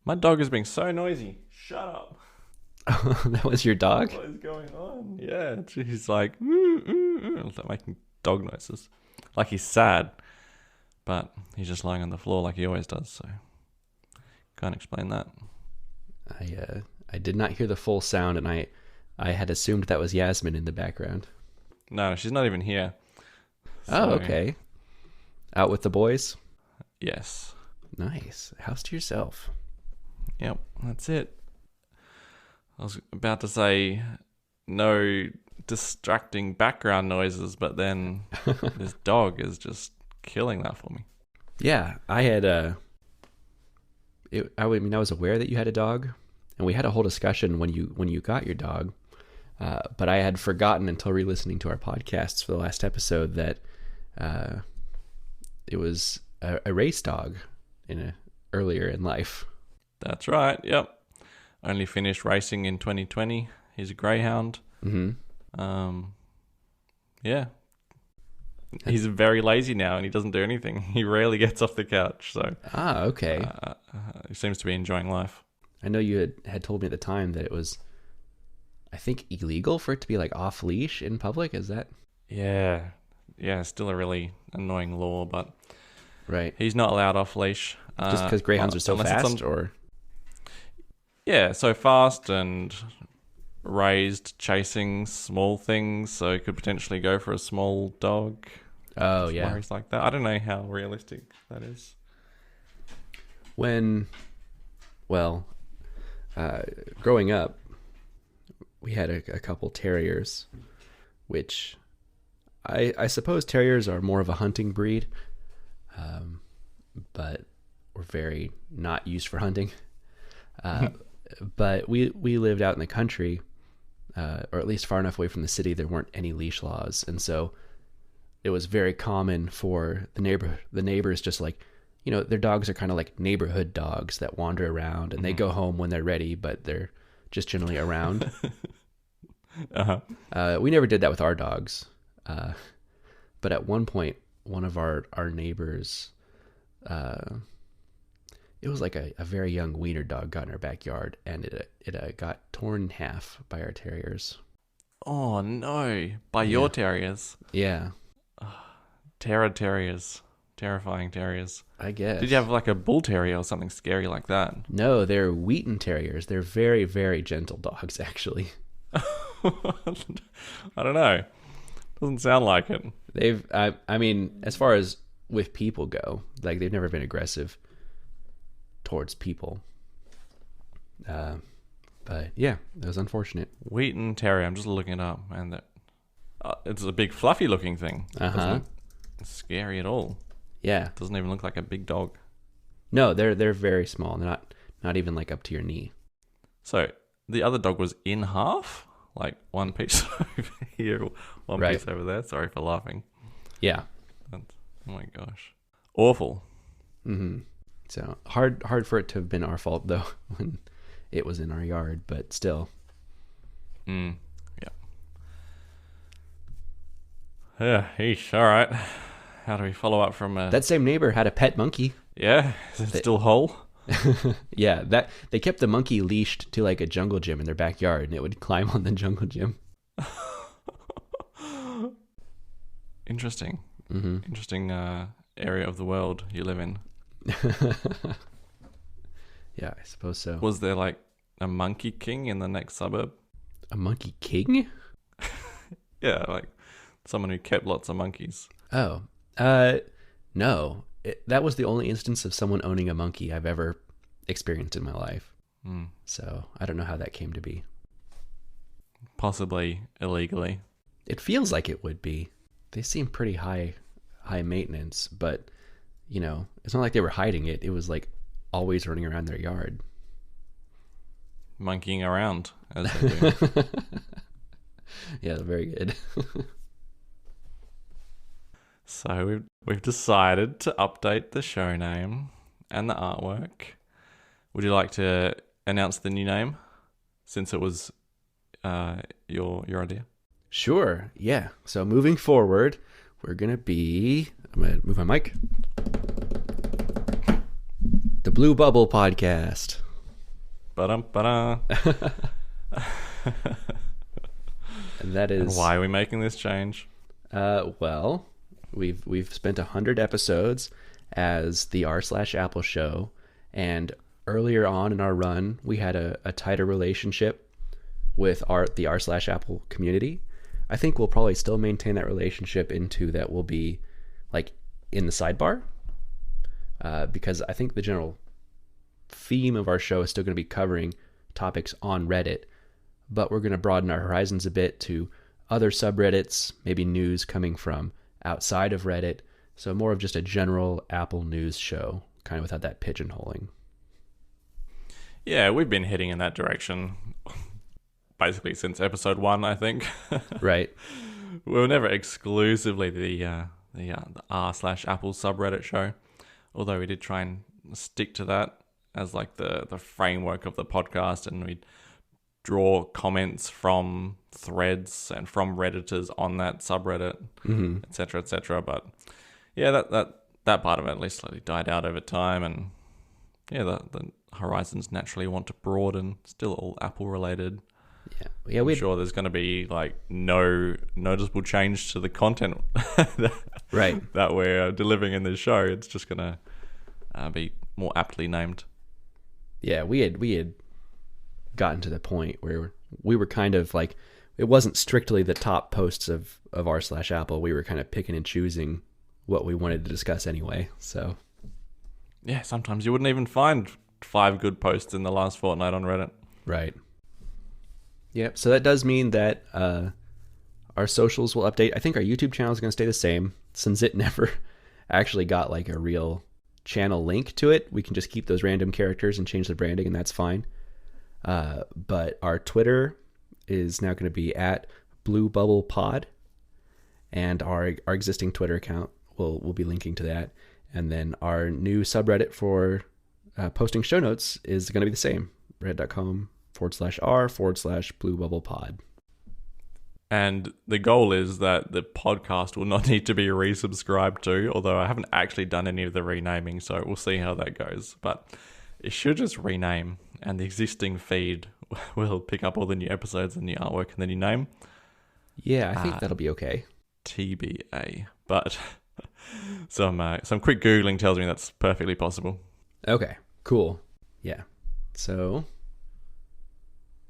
My dog is being so noisy. Shut up. That was your dog? What is going on? Yeah, he's like, making dog noises. Like he's sad, but he's just lying on the floor like he always does, so can't explain that. I did not hear the full sound, and I had assumed that was Yasmin in the background. No, she's not even here. Oh, okay. Out with the boys? Yes. Nice. House to yourself. Yep, that's it. I was about to say no distracting background noises, but then this dog is just killing that for me. Yeah, I had I was aware that you had a dog, and we had a whole discussion when you got your dog. But I had forgotten until re-listening to our podcasts for the last episode that it was a race dog earlier in life. That's right. Yep. Only finished racing in 2020. He's a greyhound. Mm-hmm. Yeah. He's very lazy now, and he doesn't do anything. He rarely gets off the couch. So. Okay. He seems to be enjoying life. I know you had told me at the time that it was, I think, illegal for it to be like off leash in public. Is that? Yeah. Still a really annoying law, but right. He's not allowed off leash. Just because greyhounds are so fast, or? Yeah, so fast and raised chasing small things, so he could potentially go for a small dog. Oh, yeah. Worries like that. I don't know how realistic that is. Growing up, we had a couple terriers, which I suppose terriers are more of a hunting breed, but were very not used for hunting. But we lived out in the country, or at least far enough away from the city, there weren't any leash laws. And so it was very common for the neighbors just like, their dogs are kind of like neighborhood dogs that wander around, and they go home when they're ready, but they're just generally around. We never did that with our dogs. But at one point, one of our neighbors, it was like a very young wiener dog got in our backyard, and it got torn in half by our terriers. Oh no! By your terriers? Yeah. Terriers. Terrifying terriers. I guess. Did you have like a bull terrier or something scary like that? No, they're Wheaton terriers. They're very, very gentle dogs, actually. I don't know. Doesn't sound like it. I mean, as far as with people go, like they've never been aggressive towards people. But yeah, it was unfortunate. Wheaton terrier. I'm just looking it up, and it's a big fluffy looking thing. Doesn't look scary at all. Yeah, doesn't even look like a big dog. No, they're very small. They're not even like up to your knee. So the other dog was in half, like one piece over here, one piece over there. Sorry for laughing. Yeah. Oh my gosh, awful. Mm-hmm. So hard for it to have been our fault though when it was in our yard, but still. Yeah. Yeah. Eesh. All right. How do we follow up from that same neighbor had a pet monkey? Yeah, is it still whole? Yeah, that they kept the monkey leashed to like a jungle gym in their backyard, and it would climb on the jungle gym. Interesting. Mm-hmm. Interesting area of the world you live in. Yeah, I suppose so. Was there like a monkey king in the next suburb? A monkey king? Yeah, like someone who kept lots of monkeys. Oh. No. That was the only instance of someone owning a monkey I've ever experienced in my life. So I don't know how that came to be. Possibly illegally. It feels like it would be. They seem pretty high maintenance, but it's not like they were hiding it. It was like always running around their yard. Monkeying around, as they do. Yeah, very good. So we've decided to update the show name and the artwork. Would you like to announce the new name, since it was your idea? Sure, yeah. So moving forward, we're going to be... I'm going to move my mic. The Blue Bubble Podcast. Ba-dum-ba-da. And that is... And why are we making this change? Well, we've spent 100 episodes as the r/Apple show, and earlier on in our run, we had a tighter relationship with the r/Apple community. I think we'll probably still maintain that relationship into that we'll be like in the sidebar, because I think the general theme of our show is still going to be covering topics on Reddit, but we're going to broaden our horizons a bit to other subreddits, maybe news coming from outside of Reddit. So more of just a general Apple news show, kind of without that pigeonholing. Yeah, we've been heading in that direction basically since episode 1, I think. Right. We were never exclusively the r/Apple subreddit show, although we did try and stick to that as like the framework of the podcast, and we'd draw comments from threads and from Redditors on that subreddit, etc., etc. But yeah, that part of it at least slightly died out over time, and yeah, the horizons naturally want to broaden. Still all Apple related. Yeah, I'm sure there's going to be like no noticeable change to the content right that we're delivering in this show. It's just going to be more aptly named. Yeah, we had gotten to the point where we were kind of like, it wasn't strictly the top posts of r/Apple. We were kind of picking and choosing what we wanted to discuss anyway. So yeah, sometimes you wouldn't even find 5 good posts in the last fortnight on Reddit. Right. Yep. So that does mean that our socials will update. I think our YouTube channel is going to stay the same, since it never actually got like a real channel link to it. We can just keep those random characters and change the branding, and that's fine. But our Twitter is now going to be at Blue Bubble Pod, and our existing Twitter account we'll be linking to that. And then our new subreddit for posting show notes is going to be the same, reddit.com/r/Blue Bubble Pod. And the goal is that the podcast will not need to be resubscribed to, although I haven't actually done any of the renaming, so we'll see how that goes. But it should just rename, and the existing feed will pick up all the new episodes and new artwork and the new name. Yeah, I think that'll be okay. TBA. But some quick Googling tells me that's perfectly possible. Okay, cool. Yeah. So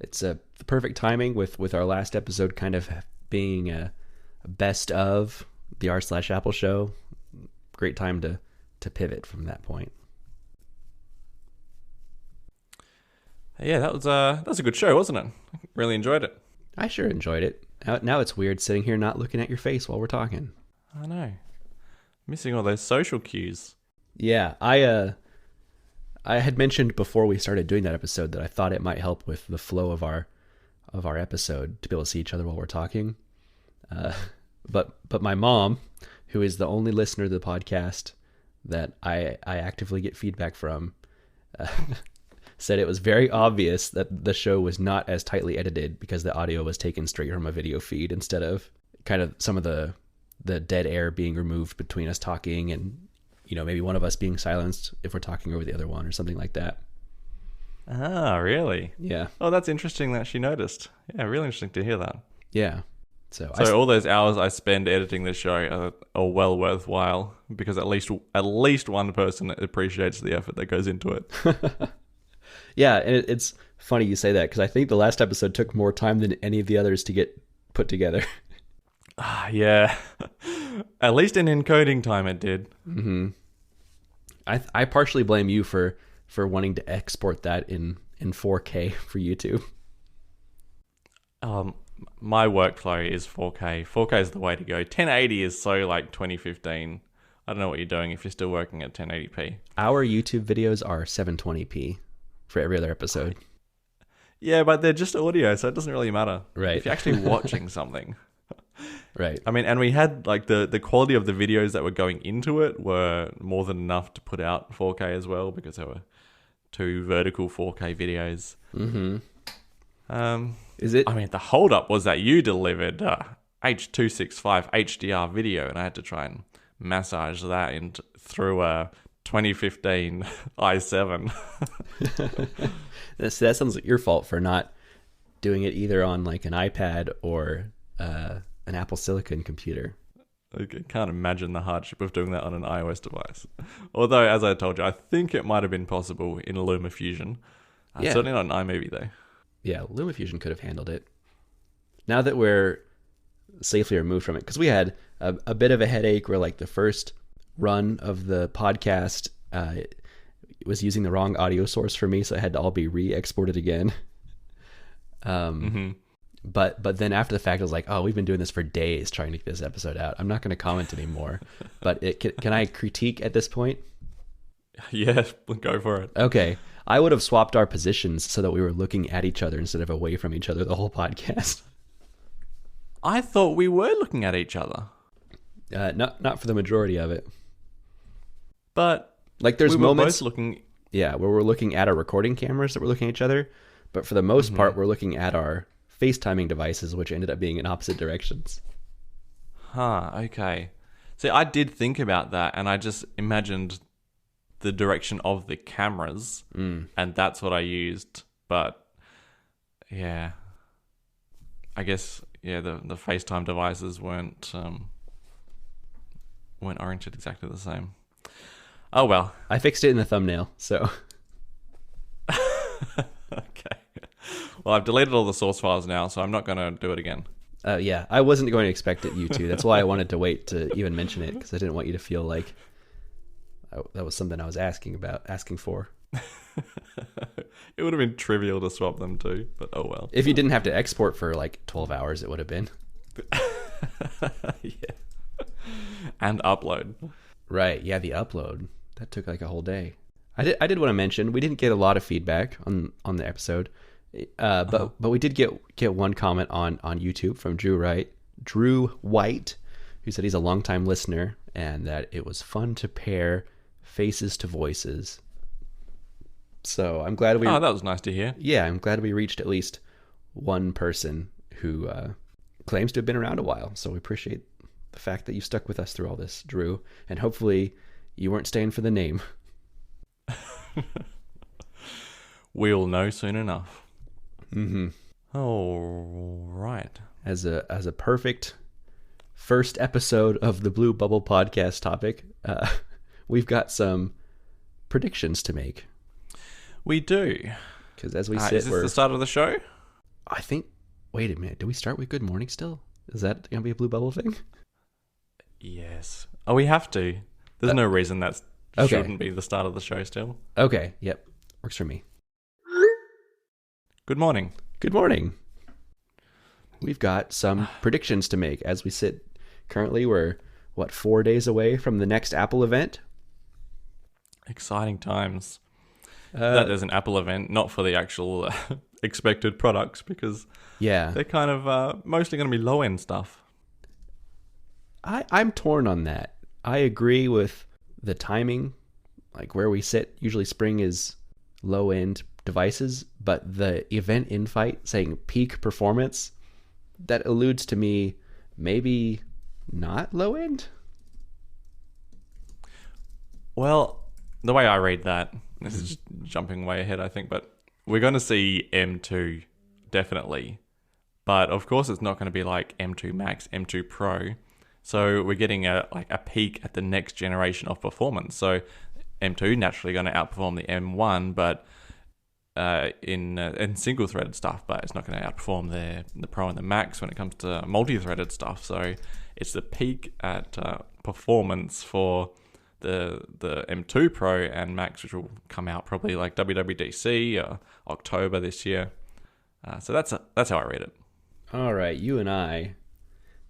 it's the perfect timing with our last episode kind of being a best of the r/Apple show. Great time to pivot from that point. Yeah, that was a good show, wasn't it? I really enjoyed it. I sure enjoyed it. Now it's weird sitting here not looking at your face while we're talking. I know. Missing all those social cues. Yeah, I had mentioned before we started doing that episode that I thought it might help with the flow of our episode to be able to see each other while we're talking. But my mom, who is the only listener to the podcast that I actively get feedback from, said it was very obvious that the show was not as tightly edited because the audio was taken straight from a video feed instead of kind of some of the dead air being removed between us talking, and maybe one of us being silenced if we're talking over the other one or something like that. Ah, really? Yeah. Oh, that's interesting that she noticed. Yeah, really interesting to hear that. Yeah. So all those hours I spend editing this show are well worthwhile, because at least one person appreciates the effort that goes into it. Yeah, and it's funny you say that, because I think the last episode took more time than any of the others to get put together. Yeah. At least in encoding time it did. Mm-hmm. I partially blame you for wanting to export that in 4K for YouTube. My workflow is 4K. 4K is the way to go. 1080 is so like 2015. I don't know what you're doing if you're still working at 1080p. Our YouTube videos are 720p for every other episode. Yeah, but they're just audio, so it doesn't really matter. Right. If you're actually watching something. Right. I mean, and we had like the quality of the videos that were going into it were more than enough to put out 4K as well, because there were 2 vertical 4K videos. Mm-hmm. Is it? I mean, the holdup was that you delivered H.265 HDR video, and I had to try and massage that through a 2015 i7. That sounds like your fault for not doing it either on like an iPad or an Apple Silicon computer. I can't imagine the hardship of doing that on an iOS device. Although, as I told you, I think it might have been possible in LumaFusion. Yeah. Certainly not an iMovie, though. Yeah, LumaFusion could have handled it. Now that we're safely removed from it, because we had a bit of a headache where like the first run of the podcast was using the wrong audio source for me, so it had to all be re-exported again. But then after the fact, I was like, oh, we've been doing this for days trying to get this episode out. I'm not going to comment anymore. But can I critique at this point? Yeah, go for it. Okay. I would have swapped our positions so that we were looking at each other instead of away from each other the whole podcast. I thought we were looking at each other. Not for the majority of it. But like there's we were moments both looking... Yeah, where we're looking at our recording cameras that we're looking at each other. But for the most part, we're looking at our FaceTiming devices, which ended up being in opposite directions. Huh, okay. See, I did think about that, and I just imagined the direction of the cameras, and that's what I used. But, yeah. I guess, yeah, the FaceTime devices weren't oriented exactly the same. Oh, well. I fixed it in the thumbnail, so... Okay. Well, I've deleted all the source files now, so I'm not going to do it again. Yeah, I wasn't going to expect it you to. That's why I wanted to wait to even mention it, because I didn't want you to feel like that was something I was asking for. It would have been trivial to swap them too, but oh well. If you didn't have to export for like 12 hours, it would have been. Yeah. And upload. Right, yeah, the upload. That took like a whole day. I did want to mention, we didn't get a lot of feedback on the episode. But we did get one comment on YouTube from Drew White, who said he's a longtime listener and that it was fun to pair faces to voices. So I'm glad we... Oh, that was nice to hear. Yeah, I'm glad we reached at least one person who claims to have been around a while. So we appreciate the fact that you stuck with us through all this, Drew. And hopefully you weren't staying for the name. We'll know soon enough. Mm-hmm. Oh, right. As a perfect first episode of the Blue Bubble podcast topic, we've got some predictions to make. We do. Because as we sit, is this the start of the show? I think... Wait a minute. Do we start with Good Morning still? Is that going to be a Blue Bubble thing? Yes. Oh, we have to. There's no reason that shouldn't be the start of the show still. Okay. Yep. Works for me. Good morning. Good morning. We've got some predictions to make as we sit. Currently, we're, 4 days away from the next Apple event? Exciting times. That is an Apple event, not for the actual expected products, because they're kind of mostly going to be low-end stuff. I'm torn on that. I agree with the timing, like where we sit. Usually spring is low-end devices, but the event invite saying peak performance, that alludes to me maybe not low-end? Well, the way I read that, this is just jumping way ahead, I think, but we're going to see M2, definitely. But of course, it's not going to be like M2 Max, M2 Pro. So we're getting a peak at the next generation of performance. So M2 naturally going to outperform the M1, but in single-threaded stuff, but it's not going to outperform the Pro and the Max when it comes to multi-threaded stuff. So it's the peak at performance for the M2 Pro and Max, which will come out probably like WWDC or October this year. So that's how I read it. All right, you and I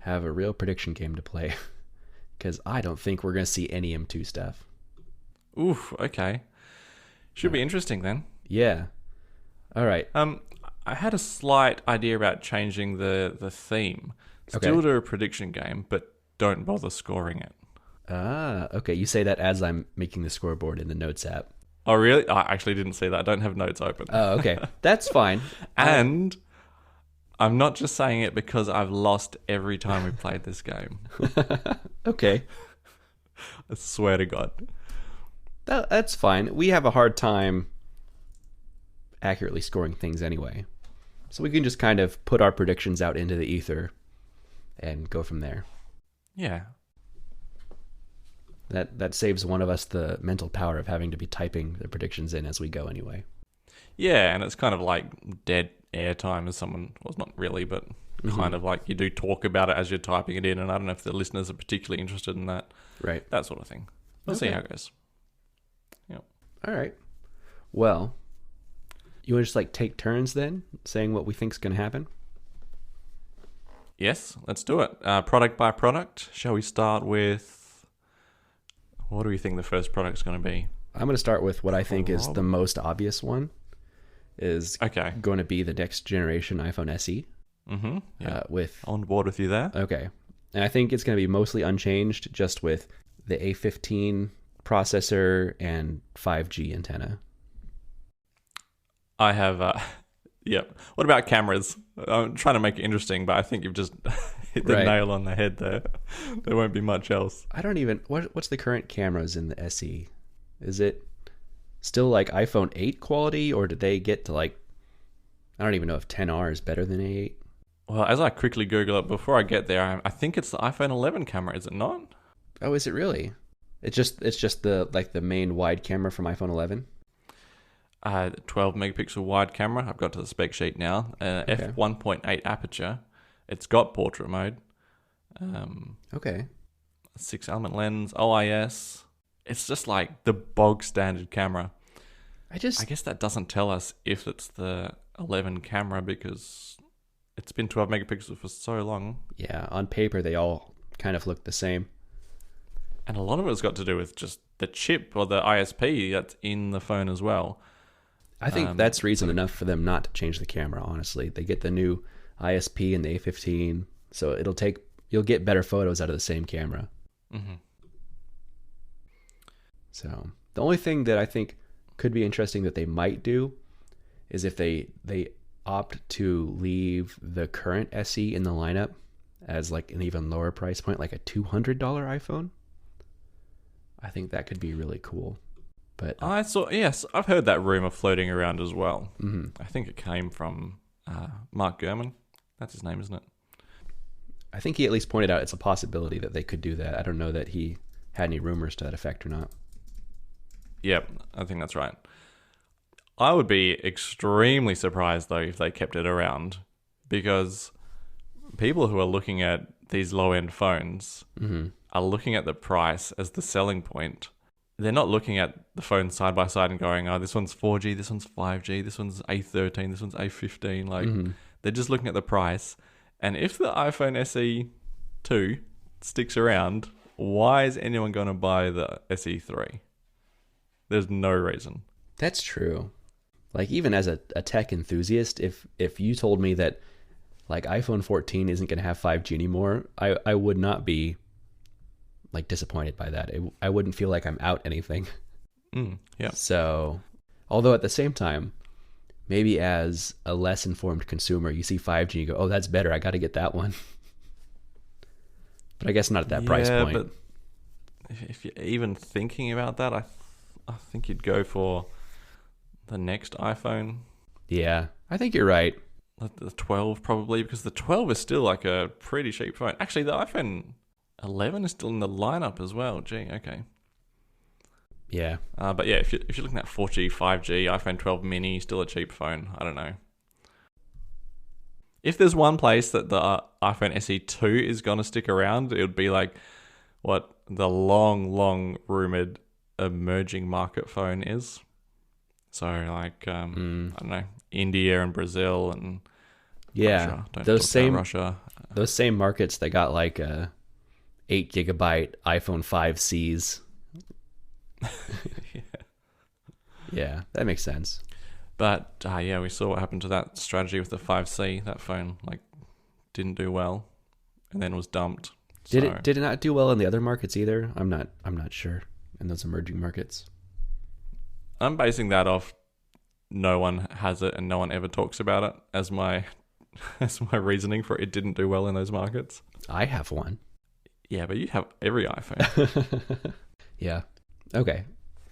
have a real prediction game to play, because I don't think we're going to see any M2 stuff. Oof, okay. Should be interesting then. Yeah. All right. I had a slight idea about changing the theme. Still do a prediction game, but don't bother scoring it. Ah, okay. You say that as I'm making the scoreboard in the Notes app. Oh, really? I actually didn't see that. I don't have Notes open. Oh, okay. That's fine. And I'm not just saying it because I've lost every time we played this game. Okay. I swear to God. That's fine. We have a hard time accurately scoring things anyway. So we can just kind of put our predictions out into the ether and go from there. Yeah. That saves one of us the mental power of having to be typing the predictions in as we go anyway. Yeah, and it's kind of like dead air time as someone, well, not really, but kind of like you do talk about it as you're typing it in, and I don't know if the listeners are particularly interested in that. Right. That sort of thing. We'll see how it goes. Yep. All right. Well, you want to just like take turns then, saying what we think's going to happen? Yes, let's do it. Product by product. Shall we start with, what do we think the first product's going to be? I'm going to start with what I think is the most obvious one. Is going to be the next generation iPhone SE. Mm-hmm. Yeah. With on board with you there. Okay. And I think it's going to be mostly unchanged, just with the A15 processor and 5G antenna. I have, yep. What about cameras? I'm trying to make it interesting, but I think you've just hit the nail on the head there. There won't be much else. I don't even, what's the current cameras in the SE? Is it still like iPhone 8 quality, or did they get to like, I don't even know if 10R is better than A8? Well, as I quickly Google it, before I get there, I think it's the iPhone 11 camera, is it not? Oh, is it really? It's just the like the main wide camera from iPhone 11? 12 megapixel wide camera. I've got to the spec sheet now. F1.8 aperture. It's got portrait mode. Okay. 6-element lens, OIS. It's just like the bog standard camera. I guess that doesn't tell us if it's the 11 camera because it's been 12 megapixels for so long. Yeah, on paper they all kind of look the same. And a lot of it's got to do with just the chip or the ISP that's in the phone as well. I think that's reason enough for them not to change the camera, honestly. They get the new ISP and the A15, so you'll get better photos out of the same camera. Mm-hmm. So the only thing that I think could be interesting that they might do is if they opt to leave the current SE in the lineup as like an even lower price point, like a $200 iPhone. I think that could be really cool. But yes, I've heard that rumor floating around as well. Mm-hmm. I think it came from Mark Gurman. That's his name, isn't it? I think he at least pointed out it's a possibility that they could do that. I don't know that he had any rumors to that effect or not. Yep, I think that's right. I would be extremely surprised, though, if they kept it around, because people who are looking at these low-end phones are looking at the price as the selling point. They're not looking at the phones side by side and going, oh, this one's 4G, this one's 5G, this one's A13, this one's A15. Like, they're just looking at the price. And if the iPhone SE 2 sticks around, why is anyone going to buy the SE 3? There's no reason. That's true. Like, even as a tech enthusiast, if you told me that like iPhone 14 isn't going to have 5G anymore, I would not be like disappointed by that. I wouldn't feel like I'm out anything. Yeah. So, although at the same time, maybe as a less informed consumer, you see 5G and you go, oh, that's better. I got to get that one. But I guess not at that price point. But if you're even thinking about that, I think you'd go for the next iPhone. Yeah, I think you're right. The 12 probably, because the 12 is still like a pretty cheap phone. Actually, the iPhone 11 is still in the lineup as well. Gee, okay. Yeah. But yeah, if you're looking at 4G, 5G, iPhone 12 mini, still a cheap phone. I don't know. If there's one place that the iPhone SE 2 is going to stick around, it would be like what the long rumored emerging market phone is. So like, I don't know, India and Brazil and Russia. Those same markets that got like a 8 gigabyte iPhone 5Cs. Yeah, that makes sense. But yeah, we saw what happened to that strategy with the 5C. That phone like didn't do well, and then was dumped. Did it not do well in the other markets either? I'm not sure in those emerging markets. I'm basing that off no one has it and no one ever talks about it as my reasoning for it didn't do well in those markets. I have one. Yeah, but you have every iPhone. Yeah. Okay.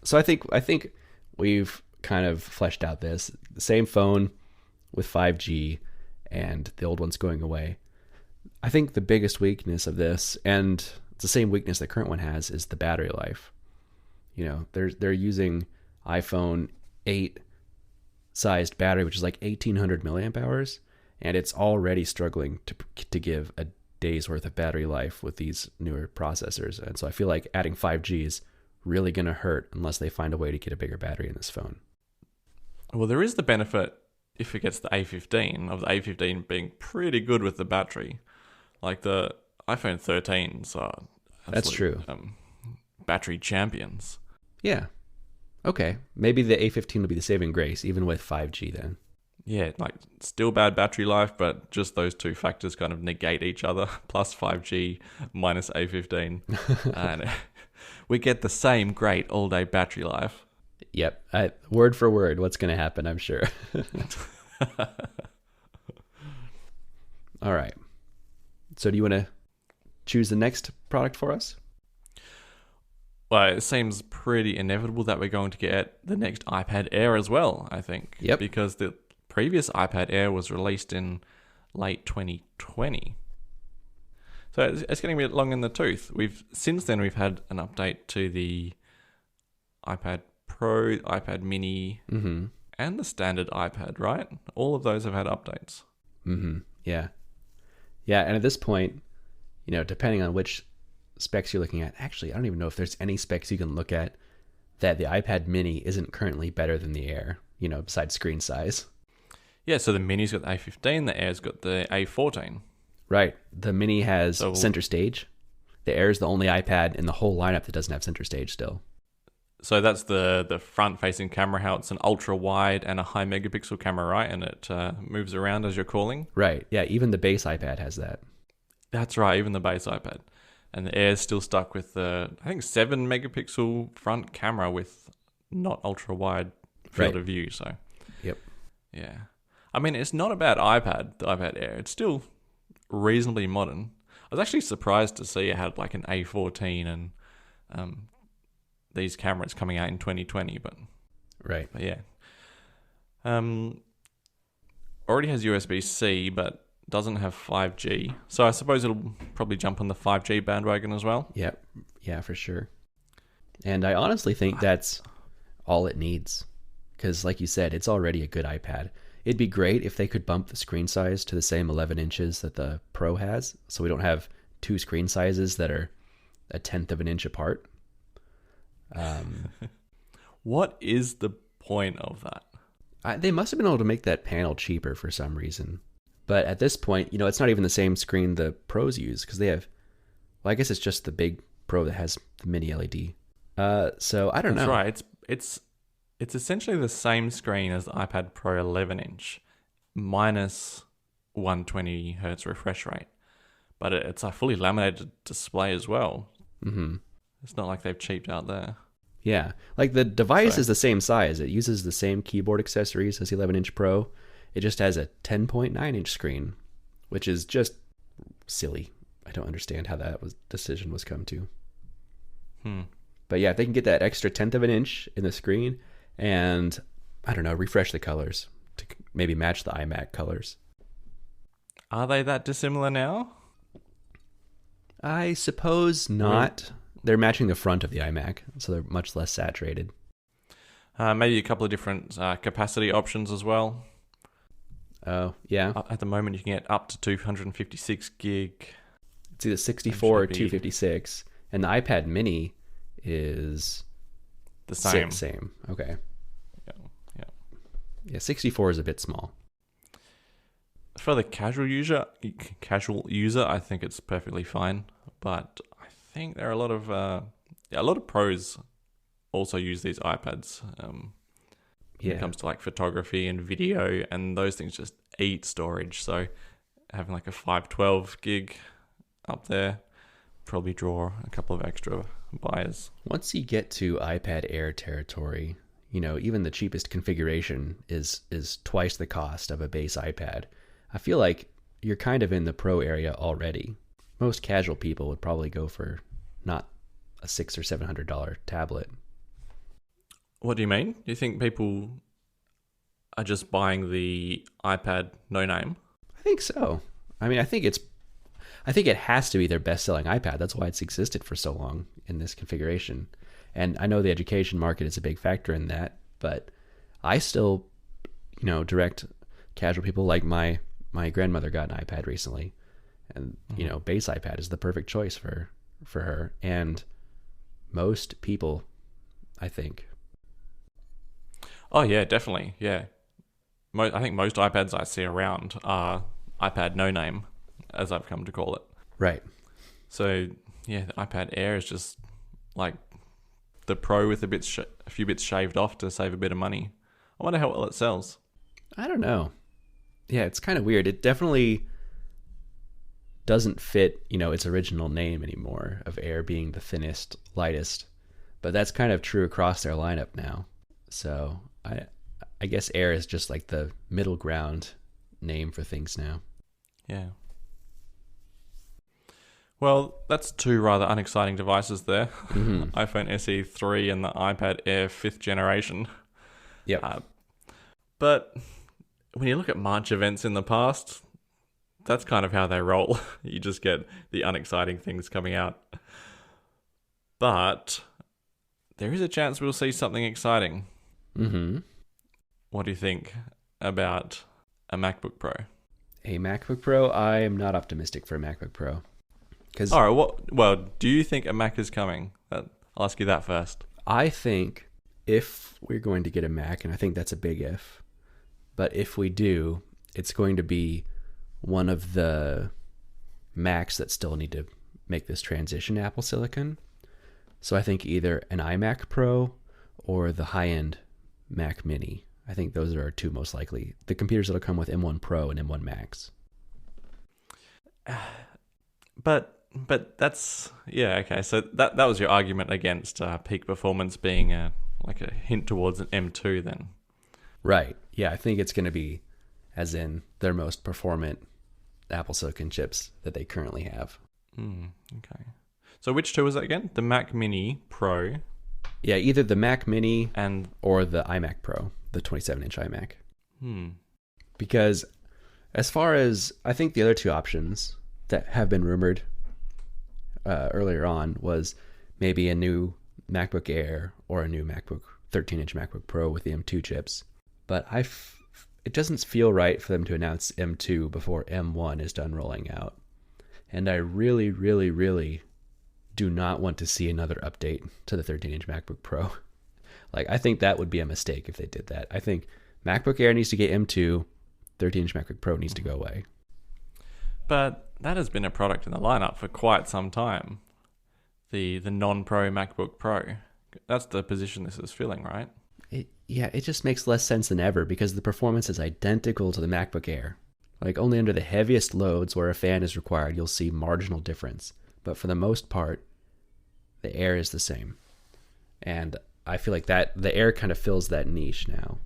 So I think we've kind of fleshed out the same phone with 5G and the old one's going away. I think the biggest weakness of this, and it's the same weakness the current one has, is the battery life. They're using iPhone 8 sized battery, which is like 1800 milliamp hours, and it's already struggling to give a day's worth of battery life with these newer processors. And so I feel like adding 5G is really going to hurt unless they find a way to get a bigger battery in this phone. Well, there is the benefit if it gets the A15 of the A15 being pretty good with the battery. Like the iPhone 13s are That's true. Battery champions. Yeah. Okay. Maybe the A15 will be the saving grace, even with 5G then. Yeah, like still bad battery life, but just those two factors kind of negate each other. Plus 5G minus A15. And we get the same great all-day battery life. Yep. Word for word, what's going to happen, I'm sure. All right. So do you want to choose the next product for us? Well, it seems pretty inevitable that we're going to get the next iPad Air as well, I think. Yep. Because the previous iPad Air was released in late 2020. So it's getting a bit long in the tooth. Since then we've had an update to the iPad Pro, iPad Mini, and the standard iPad, right? All of those have had updates. Yeah. Yeah, and at this point, depending on which specs you're looking at, actually, I don't even know if there's any specs you can look at that the iPad Mini isn't currently better than the Air, besides screen size. Yeah, so the Mini's got the A15, the Air's got the A14. Right. The Mini has center stage. The Air is the only iPad in the whole lineup that doesn't have center stage still. So that's the front-facing camera, how it's an ultra-wide and a high megapixel camera, right? And it moves around as you're calling. Right. Yeah, even the base iPad has that. That's right, even the base iPad. And the Air's still stuck with the, I think, 7 megapixel front camera with not ultra-wide field of view. So, yep. Yeah. I mean, it's not a bad iPad, the iPad Air. It's still reasonably modern. I was actually surprised to see it had like an A14 and these cameras coming out in 2020, but yeah. Already has USB-C, but doesn't have 5G. So I suppose it'll probably jump on the 5G bandwagon as well. Yep. Yeah, for sure. And I honestly think that's all it needs. Because like you said, it's already a good iPad. It'd be great if they could bump the screen size to the same 11 inches that the Pro has, so we don't have two screen sizes that are a tenth of an inch apart. What is the point of that? They must have been able to make that panel cheaper for some reason. But at this point, it's not even the same screen the Pros use, because they have, well, I guess it's just the big Pro that has the mini LED. So I don't know. That's right. It's essentially the same screen as the iPad Pro 11-inch, minus 120 hertz refresh rate. But it's a fully laminated display as well. Mm-hmm. It's not like they've cheaped out there. Yeah. Like the device is the same size. It uses the same keyboard accessories as the 11-inch Pro. It just has a 10.9-inch screen, which is just silly. I don't understand how that decision was come to. But yeah, if they can get that extra tenth of an inch in the screen and, I don't know, refresh the colors to maybe match the iMac colors. Are they that dissimilar now? I suppose not. They're matching the front of the iMac, so they're much less saturated. Maybe a couple of different capacity options as well. Oh, yeah. At the moment, you can get up to 256 gig. It's either 64 or 256. And the iPad Mini is the same. Same. Okay. Yeah. 64 is a bit small. For the casual user, I think it's perfectly fine. But I think there are a lot of pros also use these iPads. When it comes to like photography and video, and those things just eat storage. So having like a 512 gig up there probably draw a couple of extra buyers. Once you get to iPad Air territory, even the cheapest configuration is twice the cost of a base iPad. I feel like you're kind of in the Pro area already. Most casual people would probably go for not a $600 or $700 tablet. What do you mean? Do you think people are just buying the iPad no name? I think so. I mean, I think it has to be their best-selling iPad. That's why it's existed for so long in this configuration. And I know the education market is a big factor in that, but I still, direct casual people like my grandmother got an iPad recently, and base iPad is the perfect choice for her and most people, I think. Oh yeah, definitely. Yeah, I think most iPads I see around are iPad no name, as I've come to call it. Right. So yeah, the iPad Air is just like the Pro with a few bits shaved off to save a bit of money. I wonder how well it sells. I don't know. Yeah, it's kind of weird. It definitely doesn't fit, its original name anymore of Air being the thinnest, lightest. But that's kind of true across their lineup now. So I guess Air is just like the middle ground name for things now. Yeah. Well, that's two rather unexciting devices there. Mm-hmm. iPhone SE 3 and the iPad Air 5th generation. Yep. But when you look at March events in the past, that's kind of how they roll. You just get the unexciting things coming out. But there is a chance we'll see something exciting. Mm-hmm. What do you think about a MacBook Pro? A MacBook Pro? I am not optimistic for a MacBook Pro. All right. Do you think a Mac is coming? I'll ask you that first. I think if we're going to get a Mac, and I think that's a big if, but if we do, it's going to be one of the Macs that still need to make this transition to Apple Silicon. So I think either an iMac Pro or the high-end Mac Mini. I think those are our two most likely. The computers that'll come with M1 Pro and M1 Max. But that's okay. So that was your argument against peak performance being like a hint towards an M2 then. Right. Yeah, I think it's going to be as in their most performant Apple Silicon chips that they currently have. Okay. So which two was that again? The Mac Mini Pro. Yeah, either the Mac Mini or the iMac Pro, the 27-inch iMac. Because as far as I think the other two options that have been rumored earlier on was maybe a new MacBook Air or a new 13-inch MacBook Pro with the M2 chips. But it doesn't feel right for them to announce M2 before M1 is done rolling out. And I really, really, really do not want to see another update to the 13-inch MacBook Pro. I think that would be a mistake if they did that. I think MacBook Air needs to get M2, 13-inch MacBook Pro needs to go away. But that has been a product in the lineup for quite some time. The non-Pro MacBook Pro. That's the position this is filling, right? It just makes less sense than ever because the performance is identical to the MacBook Air. Only under the heaviest loads where a fan is required, you'll see marginal difference. But for the most part, the Air is the same. And I feel like that the Air kind of fills that niche now.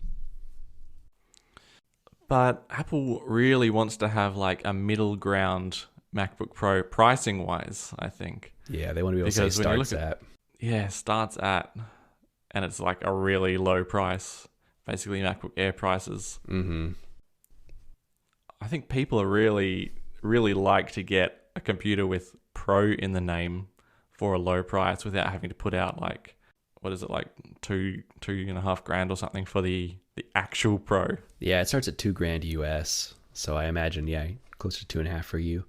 But Apple really wants to have a middle ground MacBook Pro pricing wise, I think. Yeah, they want to be able to say starts at. Yeah, starts at. And it's a really low price. Basically MacBook Air prices. Mm-hmm. I think people are really, really like to get a computer with Pro in the name for a low price without having to put out what is it, $2,500 or something for the actual Pro. Yeah, it starts at $2,000 US. So I imagine, closer to $2,500 for you.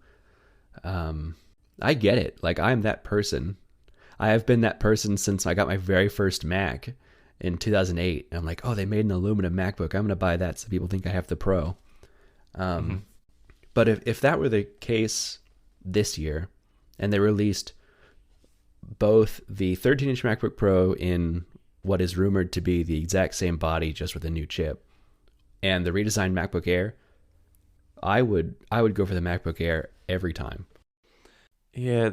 I get it. I'm that person. I have been that person since I got my very first Mac in 2008. I'm like, oh, they made an aluminum MacBook. I'm going to buy that so people think I have the Pro. But if that were the case this year, and they released both the 13-inch MacBook Pro in what is rumored to be the exact same body, just with a new chip, and the redesigned MacBook Air, I would go for the MacBook Air every time. Yeah,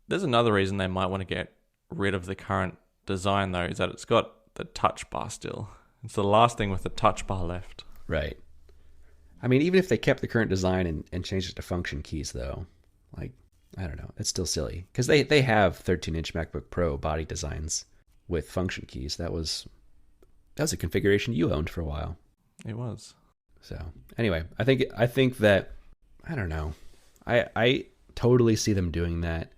there's another reason they might want to get rid of the current design, though, is that it's got the touch bar still. It's the last thing with the touch bar left. Right. I mean, even if they kept the current design and changed it to function keys, though, I don't know, it's still silly. Because they have 13-inch MacBook Pro body designs with function keys. That was a configuration you owned for a while. It was. So anyway, I think that, I don't know. I totally see them doing that,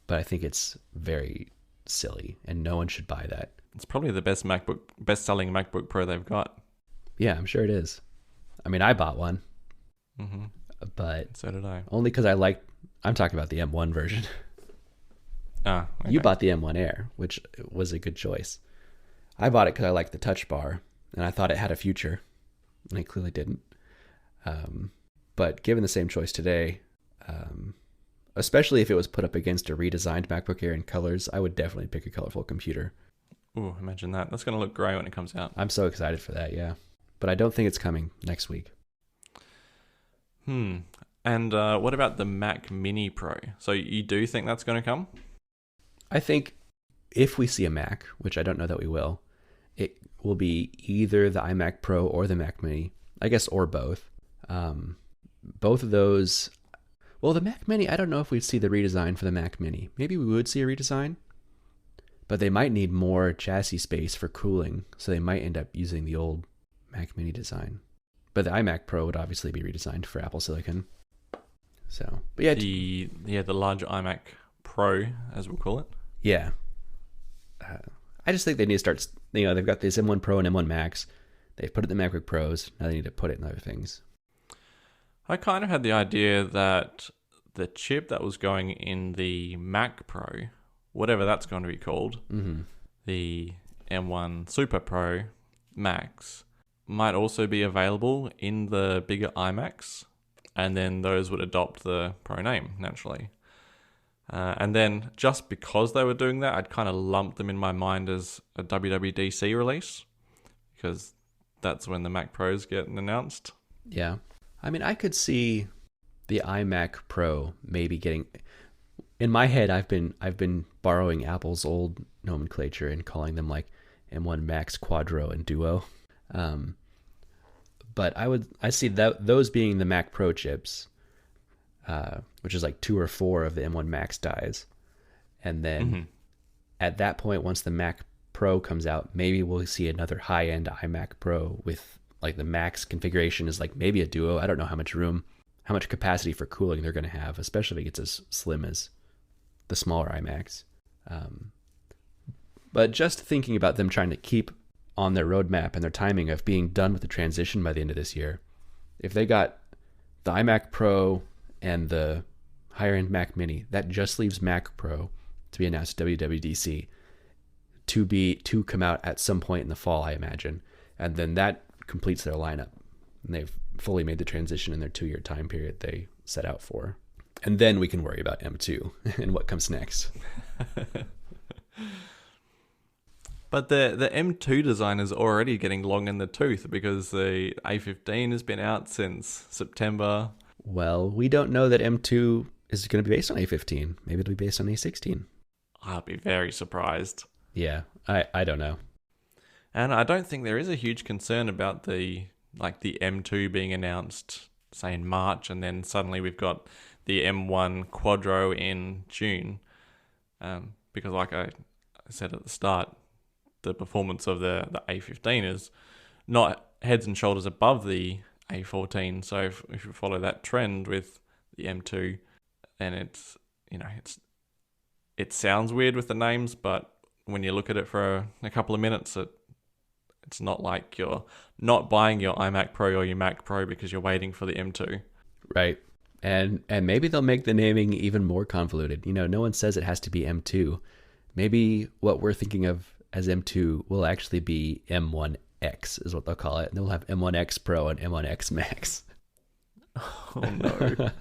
but I think it's very silly and no one should buy that. It's probably the best-selling MacBook Pro they've got. Yeah, I'm sure it is. I mean, I bought one, but so did I. Only because I'm talking about the M1 version. Okay. You bought the M1 Air, which was a good choice. I bought it because I liked the touch bar, and I thought it had a future, and it clearly didn't. But given the same choice today, especially if it was put up against a redesigned MacBook Air in colors, I would definitely pick a colorful computer. Ooh, imagine that. That's going to look great when it comes out. I'm so excited for that, yeah. But I don't think it's coming next week. And what about the Mac Mini Pro? So you do think that's going to come? I think if we see a Mac, which I don't know that we will, it will be either the iMac Pro or the Mac Mini. I guess, or both. Both of those. Well, the Mac Mini, I don't know if we'd see the redesign for the Mac Mini. Maybe we would see a redesign, but they might need more chassis space for cooling, so they might end up using the old Mac Mini design. But the iMac Pro would obviously be redesigned for Apple Silicon. So, but yeah, the larger iMac Pro, as we'll call it. Yeah. I just think they need to start. They've got this M1 Pro and M1 Max. They've put it in the MacBook Pros. Now they need to put it in other things. I kind of had the idea that the chip that was going in the Mac Pro, whatever that's going to be called, the M1 Super Pro Max, might also be available in the bigger iMacs, and then those would adopt the Pro name naturally. And then just because they were doing that, I'd kind of lump them in my mind as a WWDC release, because that's when the Mac Pros get announced. Yeah. I mean, I could see the iMac Pro maybe getting. In my head, I've been borrowing Apple's old nomenclature and calling them like M1 Max, Quadro, and Duo. But I see those being the Mac Pro chips, which is like 2 or 4 of the M1 Max dies, and then at that point, once the Mac Pro comes out, maybe we'll see another high-end iMac Pro with like the Max configuration is like maybe a Duo. I don't know how much room, how much capacity for cooling they're going to have, especially if it gets as slim as the smaller iMacs. But just thinking about them trying to keep on their roadmap and their timing of being done with the transition by the end of this year, if they got the iMac Pro and the higher-end Mac Mini, that just leaves Mac Pro to be announced at WWDC to come out at some point in the fall, I imagine. And then that completes their lineup. And they've fully made the transition in their 2-year time period they set out for. And then we can worry about M2 and what comes next. But the M2 design is already getting long in the tooth because the A15 has been out since September. Well, we don't know that M2 is going to be based on A15. Maybe it'll be based on A16. I'll be very surprised. Yeah, I don't know. And I don't think there is a huge concern about the M2 being announced, say, in March, and then suddenly we've got the M1 Quadro in June. Because like I said at the start, the performance of the A15 is not heads and shoulders above the A14. So if you follow that trend with the M2, then it sounds weird with the names, but when you look at it for a couple of minutes, it's not like you're not buying your iMac Pro or your Mac Pro because you're waiting for the M2. Right. And maybe they'll make the naming even more convoluted. No one says it has to be M2. Maybe what we're thinking of as M2 will actually be M1X is what they'll call it. And they'll have M1X Pro and M1X Max. Oh no.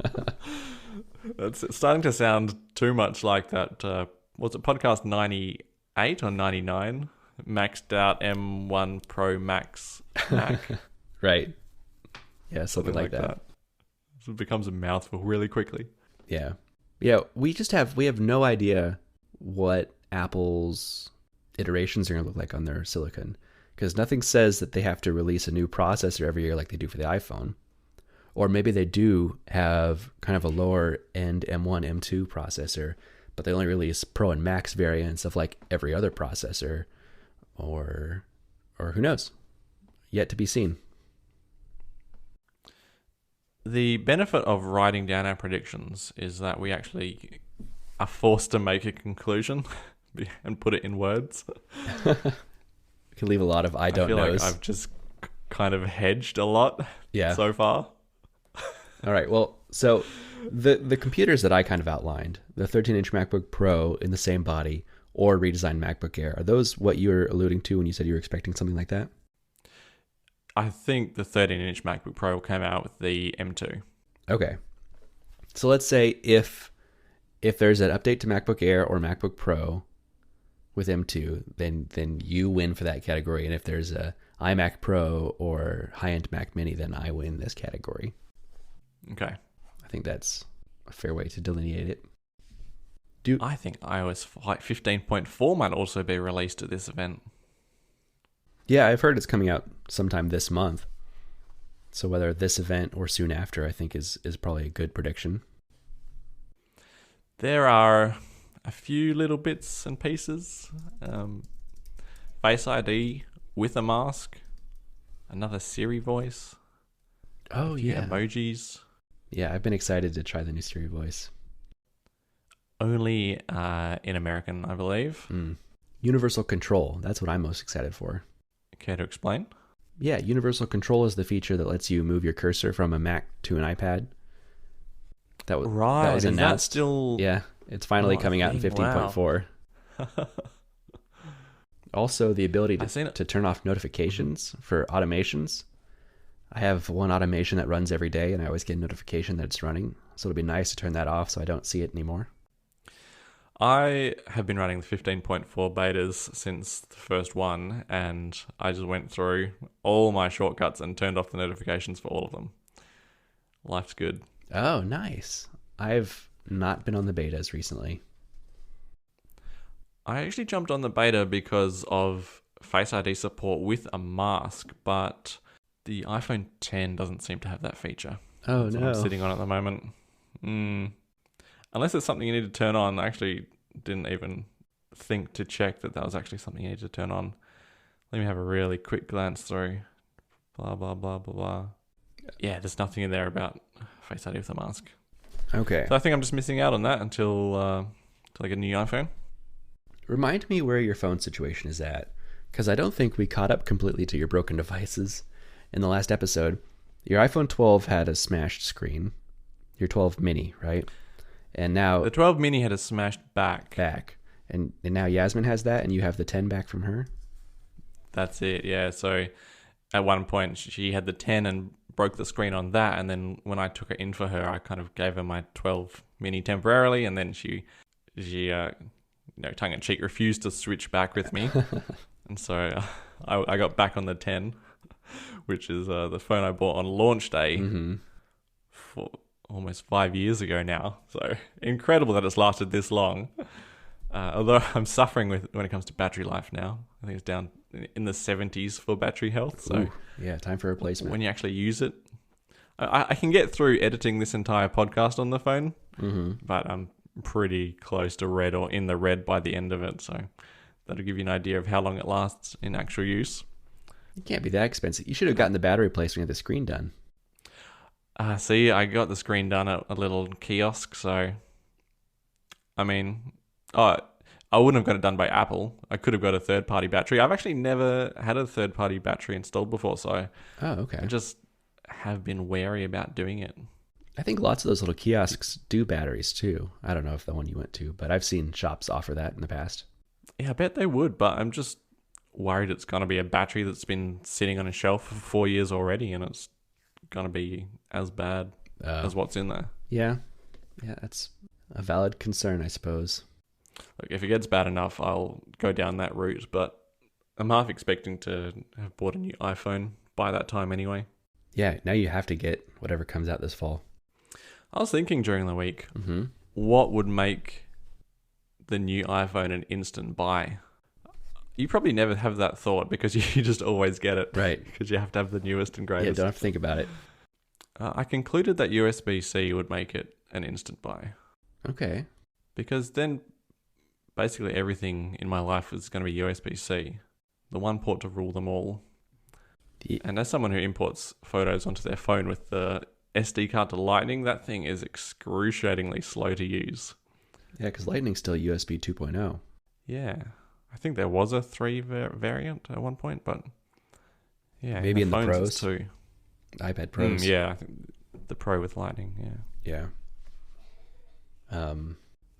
That's starting to sound too much like that. Was it podcast 98 or 99? Maxed out M1 Pro Max Mac. Right. Yeah, something like that. So it becomes a mouthful really quickly. Yeah. Yeah, we have no idea what Apple's iterations are going to look like on their silicon, because nothing says that they have to release a new processor every year like they do for the iPhone. Or maybe they do have kind of a lower end M1, M2 processor, but they only release Pro and Max variants of like every other processor. or who knows? Yet to be seen. The benefit of writing down our predictions is that we actually are forced to make a conclusion and put it in words. We can leave a lot of I don't knows. I feel like I've just kind of hedged a lot so far. All right. Well, so the computers that I kind of outlined, the 13-inch MacBook Pro in the same body or redesigned MacBook Air, are those what you were alluding to when you said you were expecting something like that? I think the 13-inch MacBook Pro will come out with the M2. Okay. So let's say if there's an update to MacBook Air or MacBook Pro with M2, then you win for that category. And if there's a iMac Pro or high-end Mac Mini, then I win this category. Okay. I think that's a fair way to delineate it. I think iOS 15.4 might also be released at this event. Yeah, I've heard it's coming out sometime this month. So whether this event or soon after, I think is probably a good prediction. There are a few little bits and pieces. Face ID with a mask. Another Siri voice. Oh, yeah. Emojis. Yeah, I've been excited to try the new Siri voice. Only in American, I believe. Universal control. That's what I'm most excited for. Care to explain? Yeah, universal control is the feature that lets you move your cursor from a Mac to an iPad. That was announced. Is that still... Yeah, it's finally coming out in 15.4. Wow. Also, the ability to turn off notifications for automations. I have one automation that runs every day, and I always get a notification that it's running. So it'll be nice to turn that off so I don't see it anymore. I have been running the 15.4 betas since the first one, and I just went through all my shortcuts and turned off the notifications for all of them. Life's good. Oh, nice. I've not been on the betas recently. I actually jumped on the beta because of Face ID support with a mask, but the iPhone 10 doesn't seem to have that feature. Oh, That's no. what I'm sitting on at the moment. Unless it's something you need to turn on. I actually didn't even think to check that was actually something you need to turn on. Let me have a really quick glance through. Blah, blah, blah, blah, blah. Yeah, there's nothing in there about Face ID with a mask. Okay. So I think I'm just missing out on that until I get a new iPhone. Remind me where your phone situation is at, because I don't think we caught up completely to your broken devices. In the last episode, your iPhone 12 had a smashed screen. Your 12 mini, right? And now... The 12 mini had a smashed back. And now Yasmin has that, and you have the 10 back from her? That's it, yeah. So at one point, she had the 10 and broke the screen on that. And then when I took it in for her, I kind of gave her my 12 mini temporarily. And then she tongue-in-cheek refused to switch back with me. And so I got back on the 10, which is the phone I bought on launch day for almost 5 years ago now. So incredible that it's lasted this long. Although I'm suffering when it comes to battery life now. I think it's down in the 70s for battery health. So yeah, time for replacement. When you actually use it, I can get through editing this entire podcast on the phone, but I'm pretty close to red or in the red by the end of it. So that'll give you an idea of how long it lasts in actual use. It can't be that expensive. You should have gotten the battery replaced when you had the screen done. See, I got the screen done at a little kiosk, so I mean, I wouldn't have got it done by Apple. I could have got a third-party battery. I've actually never had a third-party battery installed before, so I just have been wary about doing it. I think lots of those little kiosks do batteries too. I don't know if the one you went to, but I've seen shops offer that in the past. Yeah, I bet they would, but I'm just worried it's going to be a battery that's been sitting on a shelf for 4 years already, and it's going to be as bad as what's in there. Yeah, that's a valid concern, I suppose. Look, if it gets bad enough, I'll go down that route, but I'm half expecting to have bought a new iPhone by that time anyway. Yeah, now you have to get whatever comes out this fall. I was thinking during the week, what would make the new iPhone an instant buy? You probably never have that thought because you just always get it. Right. Because you have to have the newest and greatest. Yeah, don't have to think about it. I concluded that USB-C would make it an instant buy. Okay. Because then basically everything in my life is going to be USB-C. the one port to rule them all. Yeah. And as someone who imports photos onto their phone with the SD card to Lightning, that thing is excruciatingly slow to use. Yeah, because Lightning's still USB 2.0. Yeah. I think there was a 3 variant at one point, but yeah. Maybe in the phones Pros. it's 2. iPad Pros. Yeah, I think the Pro with Lightning, Yeah.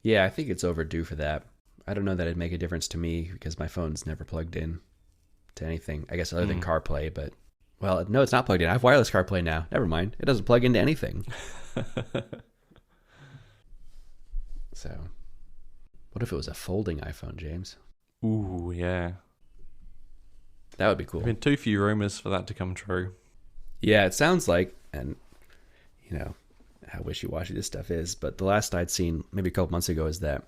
Yeah, I think it's overdue for that. I don't know that it'd make a difference to me because my phone's never plugged in to anything, I guess, other than CarPlay. But, well, no, it's not plugged in. I have wireless CarPlay now. Never mind. It doesn't plug into anything. So, what if it was a folding iPhone, James? Ooh, yeah. That would be cool. There have been too few rumors for that to come true. Yeah, it sounds like, and, you know, how wishy-washy this stuff is, but the last I'd seen maybe a couple months ago is that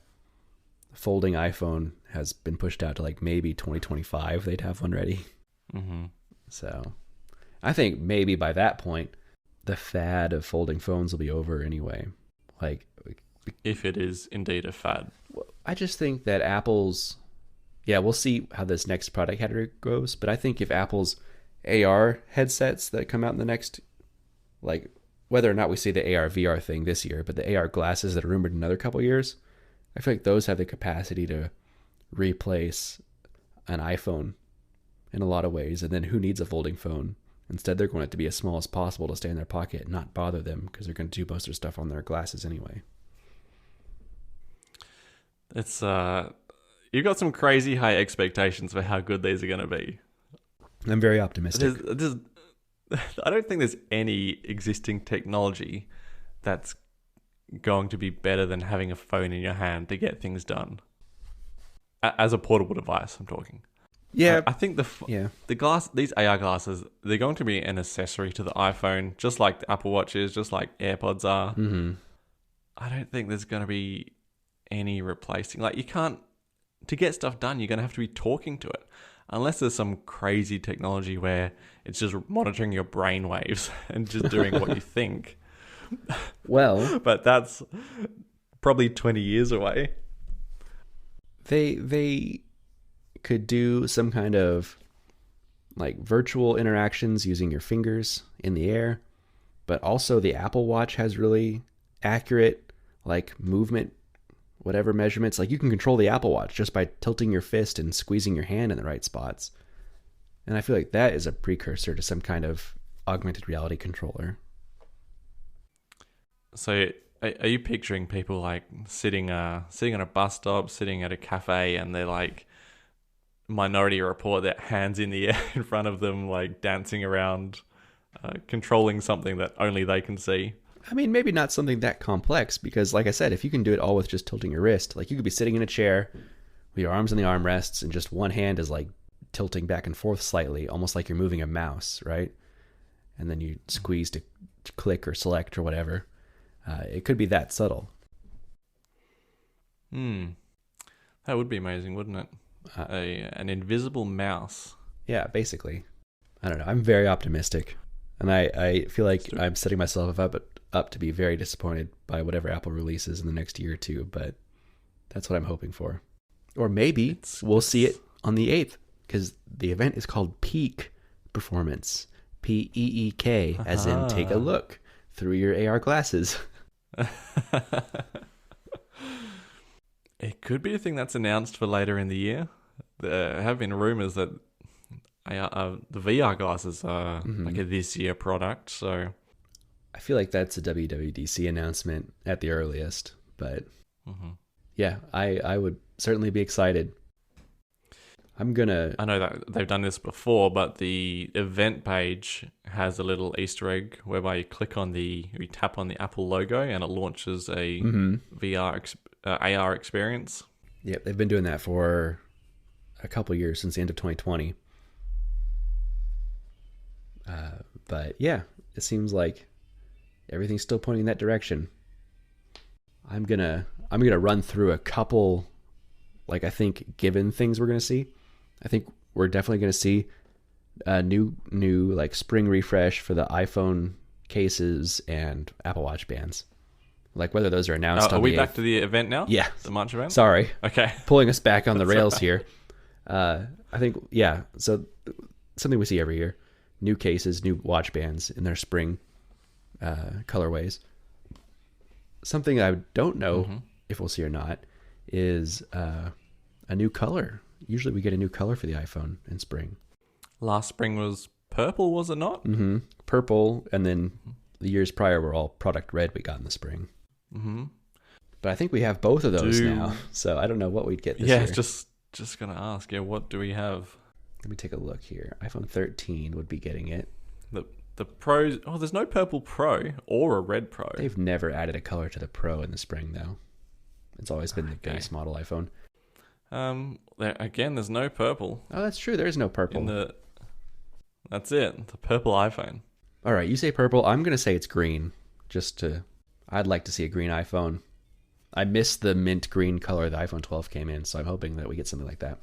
folding iPhone has been pushed out to like maybe 2025 they'd have one ready. Mm-hmm. So I think maybe by that point the fad of folding phones will be over anyway. Like, if it is indeed a fad. I just think that Apple's, yeah, we'll see how this next product category goes, but I think if Apple's AR headsets that come out in the next, like, whether or not we see the AR VR thing this year, but the AR glasses that are rumored in another couple years, I feel like those have the capacity to replace an iPhone in a lot of ways. And then who needs a folding phone? Instead, they're going to be as small as possible to stay in their pocket and not bother them because they're going to do most of their stuff on their glasses anyway. It's you've got some crazy high expectations for how good these are going to be. I'm very optimistic. I don't think there's any existing technology that's going to be better than having a phone in your hand to get things done. As a portable device, I'm talking. Yeah. I think these AR glasses, they're going to be an accessory to the iPhone, just like the Apple Watch is, just like AirPods are. Mm-hmm. I don't think there's going to be any replacing. Like, you can't, to get stuff done, you're going to have to be talking to it. Unless there's some crazy technology where it's just monitoring your brain waves and just doing what you think. Well, but that's probably 20 years away. They could do some kind of like virtual interactions using your fingers in the air, but also the Apple Watch has really accurate like movement, whatever measurements. Like, you can control the Apple Watch just by tilting your fist and squeezing your hand in the right spots. And I feel like that is a precursor to some kind of augmented reality controller. So are you picturing people like sitting on a bus stop, sitting at a cafe, and they're like Minority Report, their hands in the air in front of them, like dancing around, controlling something that only they can see? I mean, maybe not something that complex, because like I said, if you can do it all with just tilting your wrist, like you could be sitting in a chair with your arms in the armrests and just one hand is like tilting back and forth slightly, almost like you're moving a mouse, right? And then you squeeze to click or select or whatever. It could be that subtle. That would be amazing, wouldn't it? An invisible mouse. Yeah, basically. I don't know. I'm very optimistic. And I feel like I'm setting myself up to be very disappointed by whatever Apple releases in the next year or two, but that's what I'm hoping for. Or maybe we'll see it on the 8th, because the event is called Peak Performance. P-E-E-K, as in take a look through your AR glasses. It could be a thing that's announced for later in the year. There have been rumors that the VR glasses are like a this year product, so I feel like that's a WWDC announcement at the earliest, but yeah, I would certainly be excited. I know that they've done this before, but the event page has a little Easter egg whereby you tap on the Apple logo and it launches a AR experience. Yep, they've been doing that for a couple years, since the end of 2020. But yeah, it seems like everything's still pointing in that direction. I'm gonna run through a couple, like, I think given things we're gonna see. I think we're definitely gonna see a new like spring refresh for the iPhone cases and Apple Watch bands. Like, whether those are announced. Are we back to the event now? Yeah, the March event. Sorry. Okay. Pulling us back on the rails here. I think, yeah. So something we see every year: new cases, new watch bands in their spring colorways. Something I don't know if we'll see or not is a new color. Usually we get a new color for the iPhone in spring. Last spring was purple, was it not? Mm-hmm. Purple, and then the years prior were all product red we got in the spring. Mm-hmm. But I think we have both of those now, so I don't know what we'd get this year. Yeah, just going to ask, what do we have? Let me take a look here. iPhone 13 would be getting it. The Pro... Oh, there's no purple Pro or a red Pro. They've never added a color to the Pro in the spring, though. It's always been the base model iPhone. Again, there's no purple. Oh, that's true. There is no purple. That's it. The purple iPhone. All right, you say purple. I'm going to say it's green. I'd like to see a green iPhone. I miss the mint green color the iPhone 12 came in, so I'm hoping that we get something like that.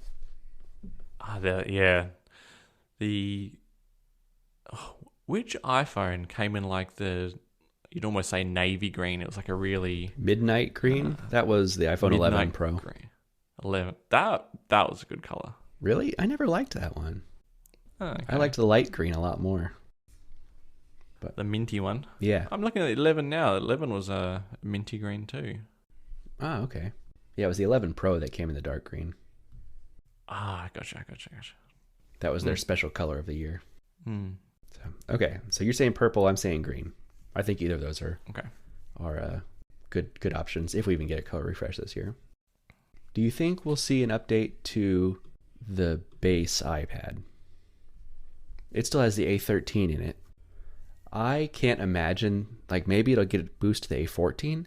Which iPhone came in like you'd almost say navy green. It was like a really... Midnight green? That was the iPhone 11 Pro. Green. 11. That was a good color. Really? I never liked that one. Oh, okay. I liked the light green a lot more. But the minty one? Yeah. I'm looking at 11 now. 11 was a minty green too. Oh, okay. Yeah, it was the 11 Pro that came in the dark green. Gotcha. That was their special color of the year. Hmm. So you're saying purple, I'm saying green. I think either of those are okay. Good options if we even get a color refresh this year. Do you think we'll see an update to the base iPad? It still has the A13 in it. I can't imagine, like maybe it'll get a boost to the A14.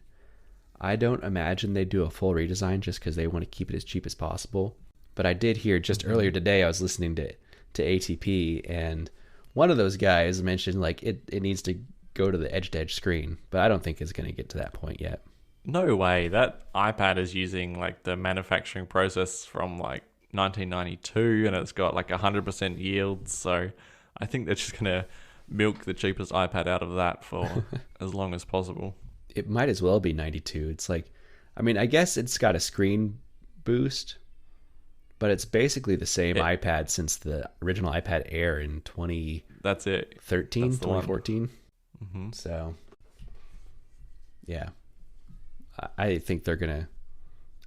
I don't imagine they do a full redesign just because they want to keep it as cheap as possible. But I did hear just earlier today, I was listening to ATP, and one of those guys mentioned like it needs to go to the edge-to-edge screen, but I don't think it's going to get to that point yet. No way. That iPad is using like the manufacturing process from like 1992, and it's got like 100% yield. So I think they're just going to milk the cheapest iPad out of that for as long as possible. It might as well be 92. It's like, I mean, I guess it's got a screen boost, but it's basically the same iPad since the original iPad Air in 2013, That's it. 2014. Mm-hmm. So, yeah. I think they're going to,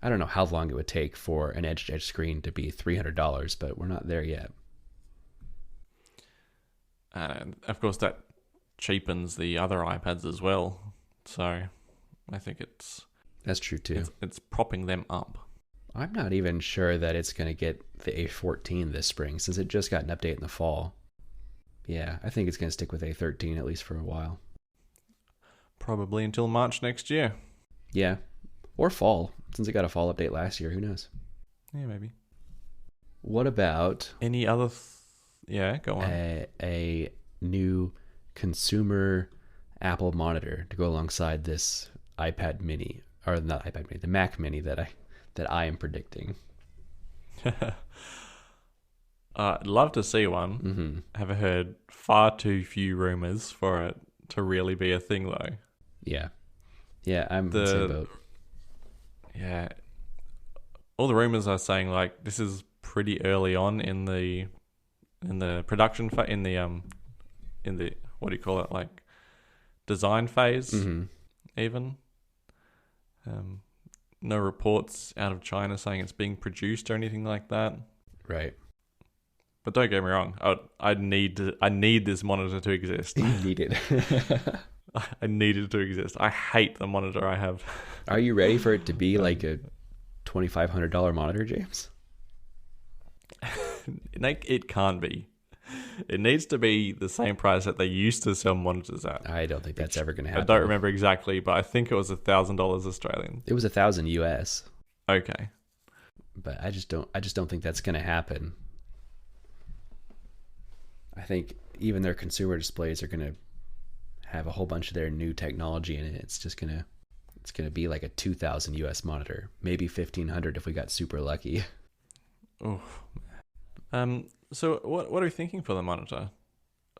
I don't know how long it would take for an edge-to-edge screen to be $300, but we're not there yet. And of course, that cheapens the other iPads as well. So I think that's true too. It's propping them up. I'm not even sure that it's going to get the A14 this spring since it just got an update in the fall. Yeah, I think it's going to stick with A13 at least for a while. Probably until March next year. Yeah, or fall since it got a fall update last year. Who knows? Yeah, maybe. What about any other? Yeah, go on. A new consumer Apple monitor to go alongside this iPad Mini, or not iPad Mini, the Mac Mini that I am predicting. I'd love to see one. Mm-hmm. Have heard far too few rumors for it to really be a thing, though. Yeah, I'm in the same boat. Yeah, all the rumors are saying like this is pretty early on in the production in the what do you call it, like design phase. Mm-hmm. Even no reports out of China saying it's being produced or anything like that. Right. But don't get me wrong, I need this monitor to exist. You need it. I need it to exist. I hate the monitor I have. Are you ready for it to be like a $2,500 monitor, James? It can't be. It needs to be the same price that they used to sell monitors at. I don't think that's ever going to happen. I don't remember exactly, but I think it was $1,000 Australian. It was $1,000 US. Okay. But I just don't think that's going to happen. I think even their consumer displays are going to have a whole bunch of their new technology in it. It's going to be like a 2,000 US monitor, maybe 1,500 if we got super lucky. Oh. So what are we thinking for the monitor?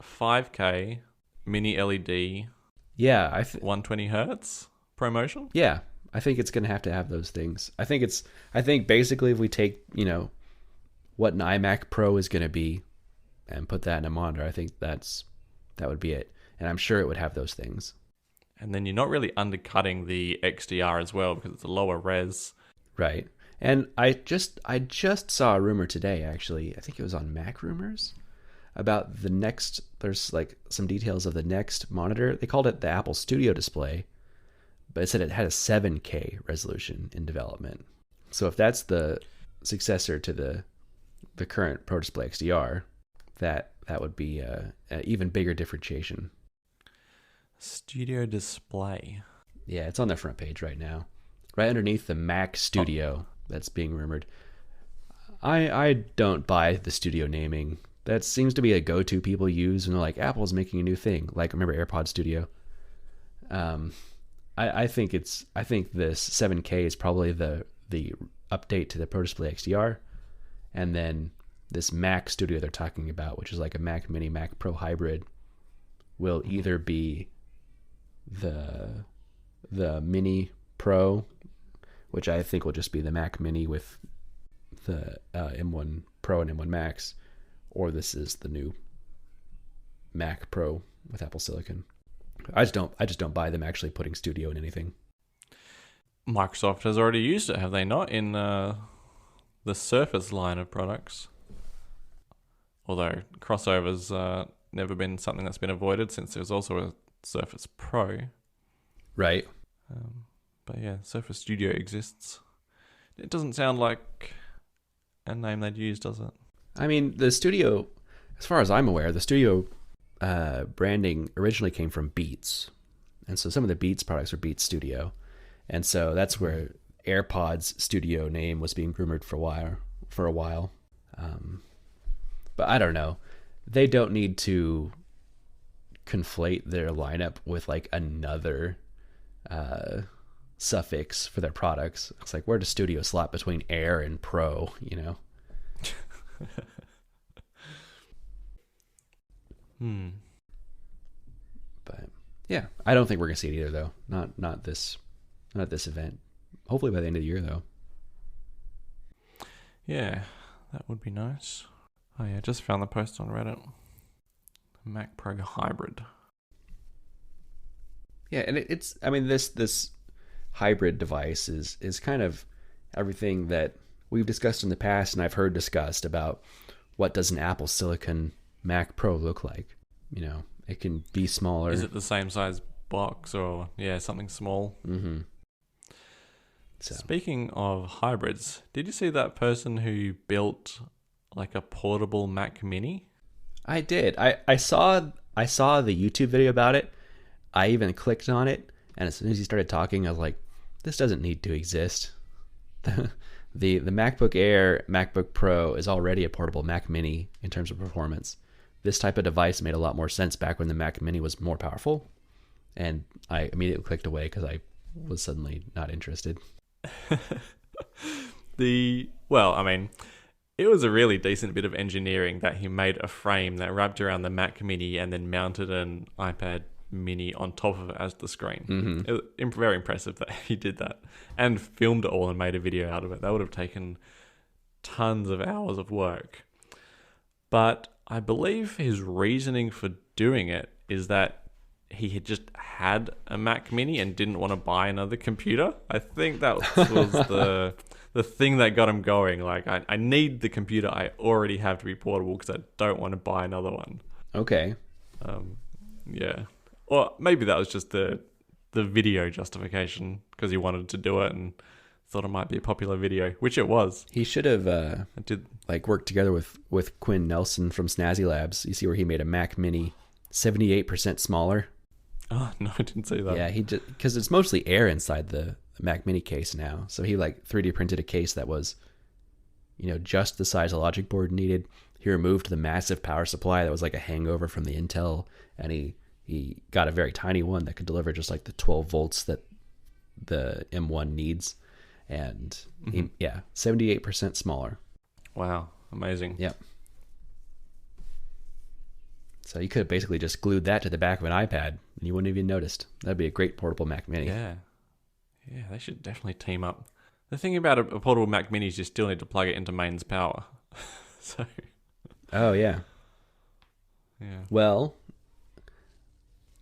5K mini LED. Yeah, 120 hertz ProMotion. Yeah, I think it's going to have those things. I think basically if we take, what an iMac Pro is going to be and put that in a monitor. I think that would be it. And I'm sure it would have those things. And then you're not really undercutting the XDR as well because it's a lower res. Right. And I just saw a rumor today, actually. I think it was on Mac Rumors about the next. There's like some details of the next monitor. They called it the Apple Studio Display, but it said it had a 7K resolution in development. So if that's the successor to the current Pro Display XDR, that would be an even bigger differentiation. Studio Display. Yeah, it's on their front page right now, right underneath the Mac Studio that's being rumored. I don't buy the studio naming. That seems to be a go-to people use when they're like, Apple's making a new thing. Like, remember AirPod Studio? I think this 7K is probably the update to the Pro Display XDR, and then this Mac Studio they're talking about, which is like a Mac Mini Mac Pro hybrid, will either be the Mini Pro, which I think will just be the Mac Mini with the M1 Pro and M1 Max, or this is the new Mac Pro with Apple Silicon. I just don't buy them actually putting Studio in anything. Microsoft has already used it, have they not, in the Surface line of products? Although crossovers never been something that's been avoided since there's also a Surface Pro. Right. But yeah, Surface Studio exists. It doesn't sound like a name they'd use, does it? I mean, the Studio, as far as I'm aware, the Studio branding originally came from Beats. And so some of the Beats products are Beats Studio. And so that's where AirPods Studio name was being rumored for a while. But I don't know. They don't need to conflate their lineup with like another suffix for their products. It's like, where does Studio slot between Air and Pro, you know? But yeah, I don't think we're gonna see it either, though. Not this event. Hopefully by the end of the year, though. Yeah, that would be nice. Oh yeah, just found the post on Reddit. Mac Pro hybrid. Yeah, and it's I mean this hybrid device is kind of everything that we've discussed in the past, and I've heard discussed about what does an Apple Silicon Mac Pro look like. You know, it can be smaller. Is it the same size box or something small? Mm-hmm. So. Speaking of hybrids, did you see that person who built like a portable Mac Mini? I did. I saw the YouTube video about it. I even clicked on it, and as soon as he started talking, I was like, this doesn't need to exist. The MacBook Air, MacBook Pro is already a portable Mac Mini in terms of performance. This type of device made a lot more sense back when the Mac Mini was more powerful, and I immediately clicked away because I was suddenly not interested. It was a really decent bit of engineering that he made a frame that wrapped around the Mac Mini and then mounted an iPad Mini on top of it as the screen. Mm-hmm. It was very impressive that he did that and filmed it all and made a video out of it. That would have taken tons of hours of work. But I believe his reasoning for doing it is that he had just had a Mac Mini and didn't want to buy another computer. I think that was the thing that got him going. Like, I need the computer I already have to be portable because I don't want to buy another one. Okay. Yeah. Or maybe that was just the video justification because he wanted to do it and thought it might be a popular video, which it was. He should have worked together with Quinn Nelson from Snazzy Labs. You see where he made a Mac Mini 78% smaller. Oh, no, I didn't see that. Yeah, he just because it's mostly air inside the Mac Mini case now. So he 3D printed a case that was, just the size a logic board needed. He removed the massive power supply that was like a hangover from the Intel, and he got a very tiny one that could deliver just like the 12 volts that the M1 needs. And 78% smaller. Wow, amazing. Yep. So you could have basically just glued that to the back of an iPad and you wouldn't have even noticed. That'd be a great portable Mac Mini. Yeah, they should definitely team up. The thing about a portable Mac Mini is you still need to plug it into mains power. So Oh, yeah. yeah. Well,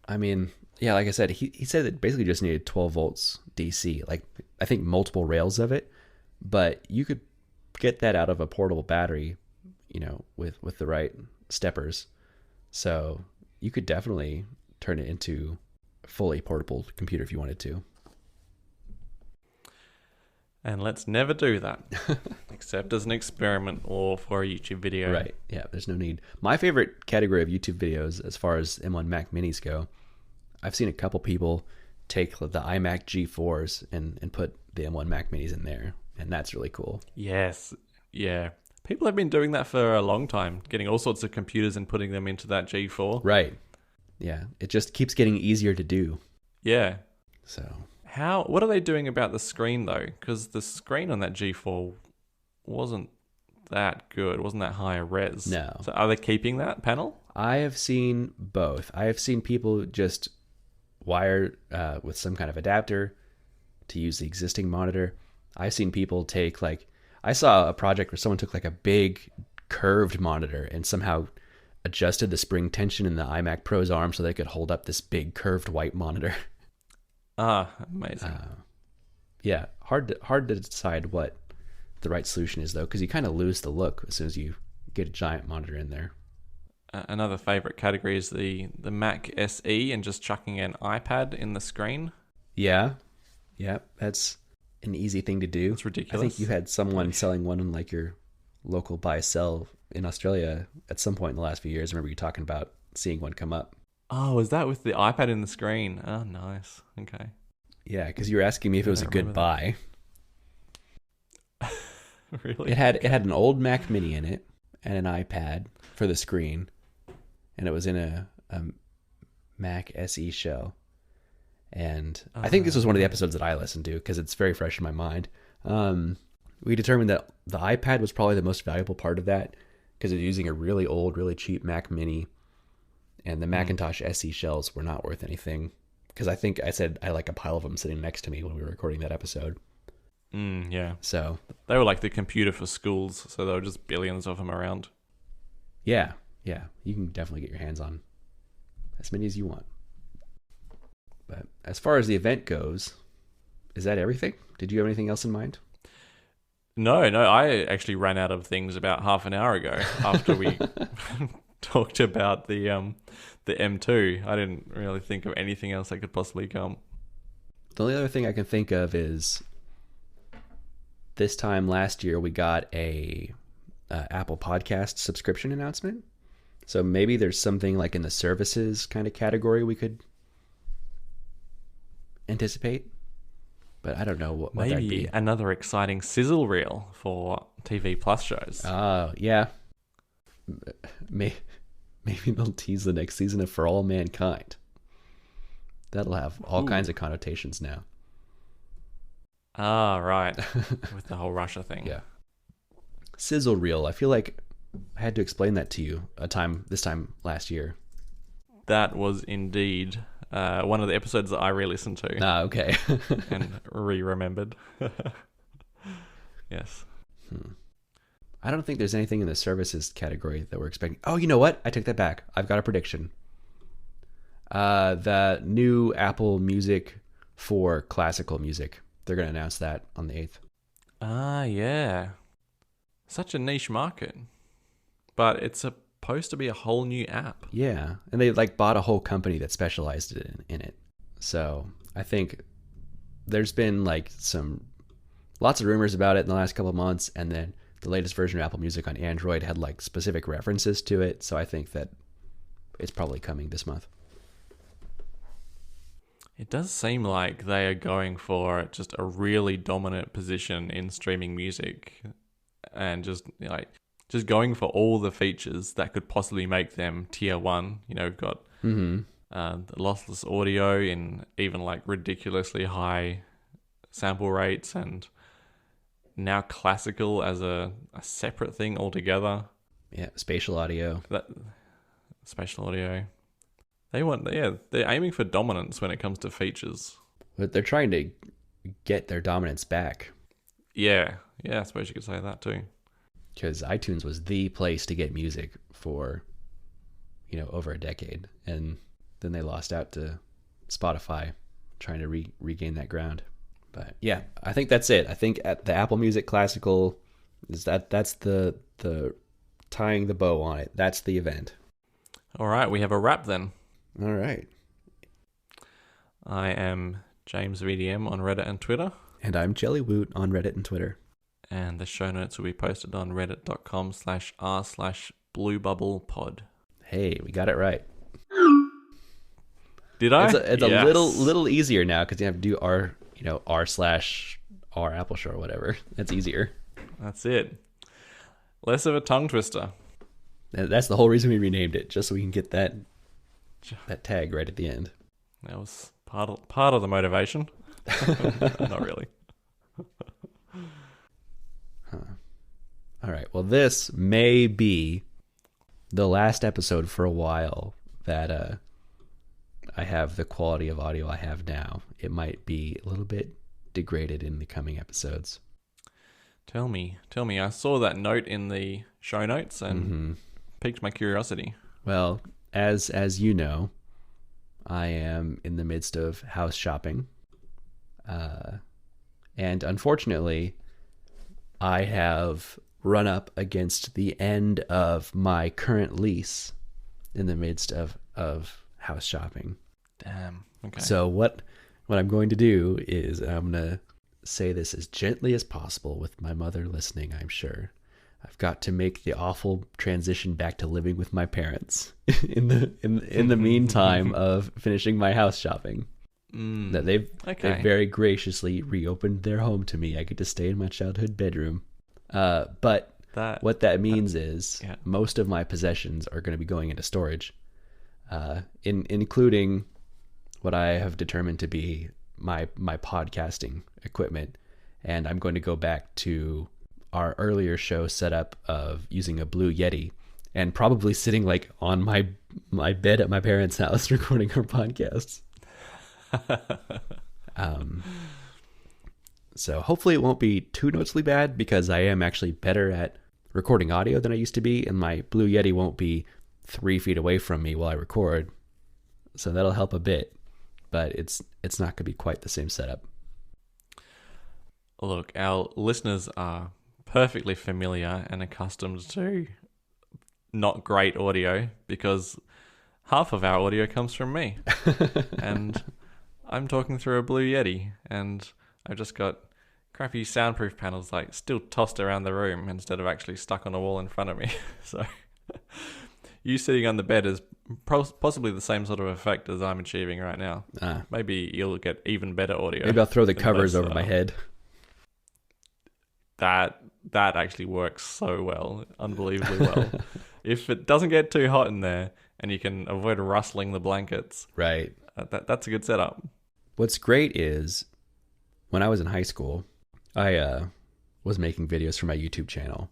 I mean, yeah, like I said, he said it basically just needed 12 volts DC. Like, I think multiple rails of it, but you could get that out of a portable battery, with the right steppers. So you could definitely turn it into a fully portable computer if you wanted to. And let's never do that, except as an experiment or for a YouTube video. Right. Yeah, there's no need. My favorite category of YouTube videos, as far as M1 Mac Minis go, I've seen a couple people take the iMac G4s and put the M1 Mac Minis in there, and that's really cool. Yes. Yeah. People have been doing that for a long time, getting all sorts of computers and putting them into that G4. Right. Yeah, it just keeps getting easier to do. Yeah. So What are they doing about the screen, though? Because the screen on that G4 wasn't that good. Wasn't that high a res. No. So are they keeping that panel? I have seen both. I have seen people just wire with some kind of adapter to use the existing monitor. I've seen people take I saw a project where someone took a big curved monitor and somehow adjusted the spring tension in the iMac Pro's arm so they could hold up this big curved white monitor. Ah, amazing. Yeah, hard to decide what the right solution is, though, because you kind of lose the look as soon as you get a giant monitor in there. Another favorite category is the Mac SE and just chucking an iPad in the screen. Yeah, that's an easy thing to do. It's ridiculous. I think you had someone selling one in your local buy-sell in Australia at some point in the last few years. I remember you talking about seeing one come up. Oh, was that with the iPad in the screen? Oh, nice. Okay. Yeah, because you were asking me if it was a good buy. Really? It had an old Mac Mini in it and an iPad for the screen, and it was in a Mac SE shell. And I think this was one of the episodes that I listened to because it's very fresh in my mind. We determined that the iPad was probably the most valuable part of that because it was using a really old, really cheap Mac Mini, and the Macintosh SE shells were not worth anything because I think I said I like a pile of them sitting next to me when we were recording that episode. Yeah. So they were like the computer for schools, so there were just billions of them around. Yeah, you can definitely get your hands on as many as you want. But as far as the event goes, is that everything? Did you have anything else in mind? No, I actually ran out of things about half an hour ago after we talked about the M2. I didn't really think of anything else that could possibly come. The only other thing I can think of is this time last year we got a Apple Podcast subscription announcement. So maybe there's something in the services kind of category we could anticipate, but I don't know what that'd be. Maybe another exciting sizzle reel for TV Plus shows. Yeah. Maybe they'll tease the next season of For All Mankind. That'll have all kinds of connotations now. Ah, right. With the whole Russia thing. Yeah. Sizzle reel. I feel like I had to explain that to you this time last year. That was indeed one of the episodes that I re-listened to. Okay. And remembered. Yes. I don't think there's anything in the services category that we're expecting. Oh, you know what? I take that back. I've got a prediction. The new Apple Music for classical music. They're going to announce that on the 8th. Ah, yeah. Such a niche market. But it's supposed to be a whole new app. Yeah. And they bought a whole company that specialized in it. So I think there's been lots of rumors about it in the last couple of months. And then the latest version of Apple Music on Android had specific references to it. So I think that it's probably coming this month. It does seem like they are going for just a really dominant position in streaming music and just going for all the features that could possibly make them tier one. We've got the lossless audio in even ridiculously high sample rates, and now classical as a separate thing altogether. Yeah, spatial audio. Spatial audio. They're aiming for dominance when it comes to features. But they're trying to get their dominance back. Yeah, I suppose you could say that too. because iTunes was the place to get music for, over a decade. And then they lost out to Spotify, trying to regain that ground. But yeah, I think that's it. I think at the Apple Music Classical that's the tying the bow on it. That's the event. All right, we have a wrap then. All right. I am James VDM on Reddit and Twitter. And I'm Jellywoot on Reddit and Twitter. And the show notes will be posted on reddit.com/r/bluebubblepod. Hey, we got it right. Did I? It's a little easier now because you have to do r Apple Show or whatever. That's easier. That's it. Less of a tongue twister. That's the whole reason we renamed it, just so we can get that tag right at the end. That was part of the motivation. Not really. All right. Well, this may be the last episode for a while that I have the quality of audio I have now. It might be a little bit degraded in the coming episodes. Tell me. I saw that note in the show notes and piqued my curiosity. Well, as you know, I am in the midst of house shopping. And unfortunately, I have run up against the end of my current lease in the midst of house shopping. Damn. Okay. So what I'm going to do is I'm going to say this as gently as possible with my mother listening, I'm sure. I've got to make the awful transition back to living with my parents in the meantime of finishing my house shopping. That they've very graciously reopened their home to me. I get to stay in my childhood bedroom. But what that means is most of my possessions are going to be going into storage, including what I have determined to be my podcasting equipment. And I'm going to go back to our earlier show setup of using a Blue Yeti and probably sitting like on my bed at my parents' house recording our podcasts. So hopefully it won't be too noticeably bad because I am actually better at recording audio than I used to be, and my Blue Yeti won't be 3 feet away from me while I record. So that'll help a bit, but it's not going to be quite the same setup. Look, our listeners are perfectly familiar and accustomed to not great audio because half of our audio comes from me. And I'm talking through a Blue Yeti, and I've just got crappy soundproof panels like still tossed around the room instead of actually stuck on a wall in front of me. So you sitting on the bed is possibly the same sort of effect as I'm achieving right now. Maybe you'll get even better audio. Maybe I'll throw the covers over my head. That actually works so well, unbelievably well. If it doesn't get too hot in there and you can avoid rustling the blankets, right? That's a good setup. What's great is when I was in high school, I was making videos for my YouTube channel,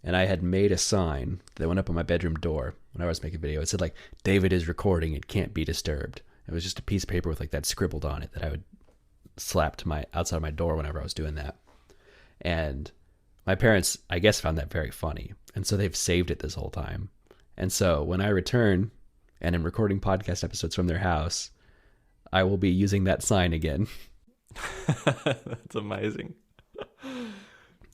and I had made a sign that went up on my bedroom door when I was making a video. It said like, "David is recording, it can't be disturbed." It was just a piece of paper with like that scribbled on it that I would slap to my outside my door whenever I was doing that. And my parents, I guess, found that very funny, and so they've saved it this whole time. And so when I return and am recording podcast episodes from their house, I will be using that sign again. That's amazing.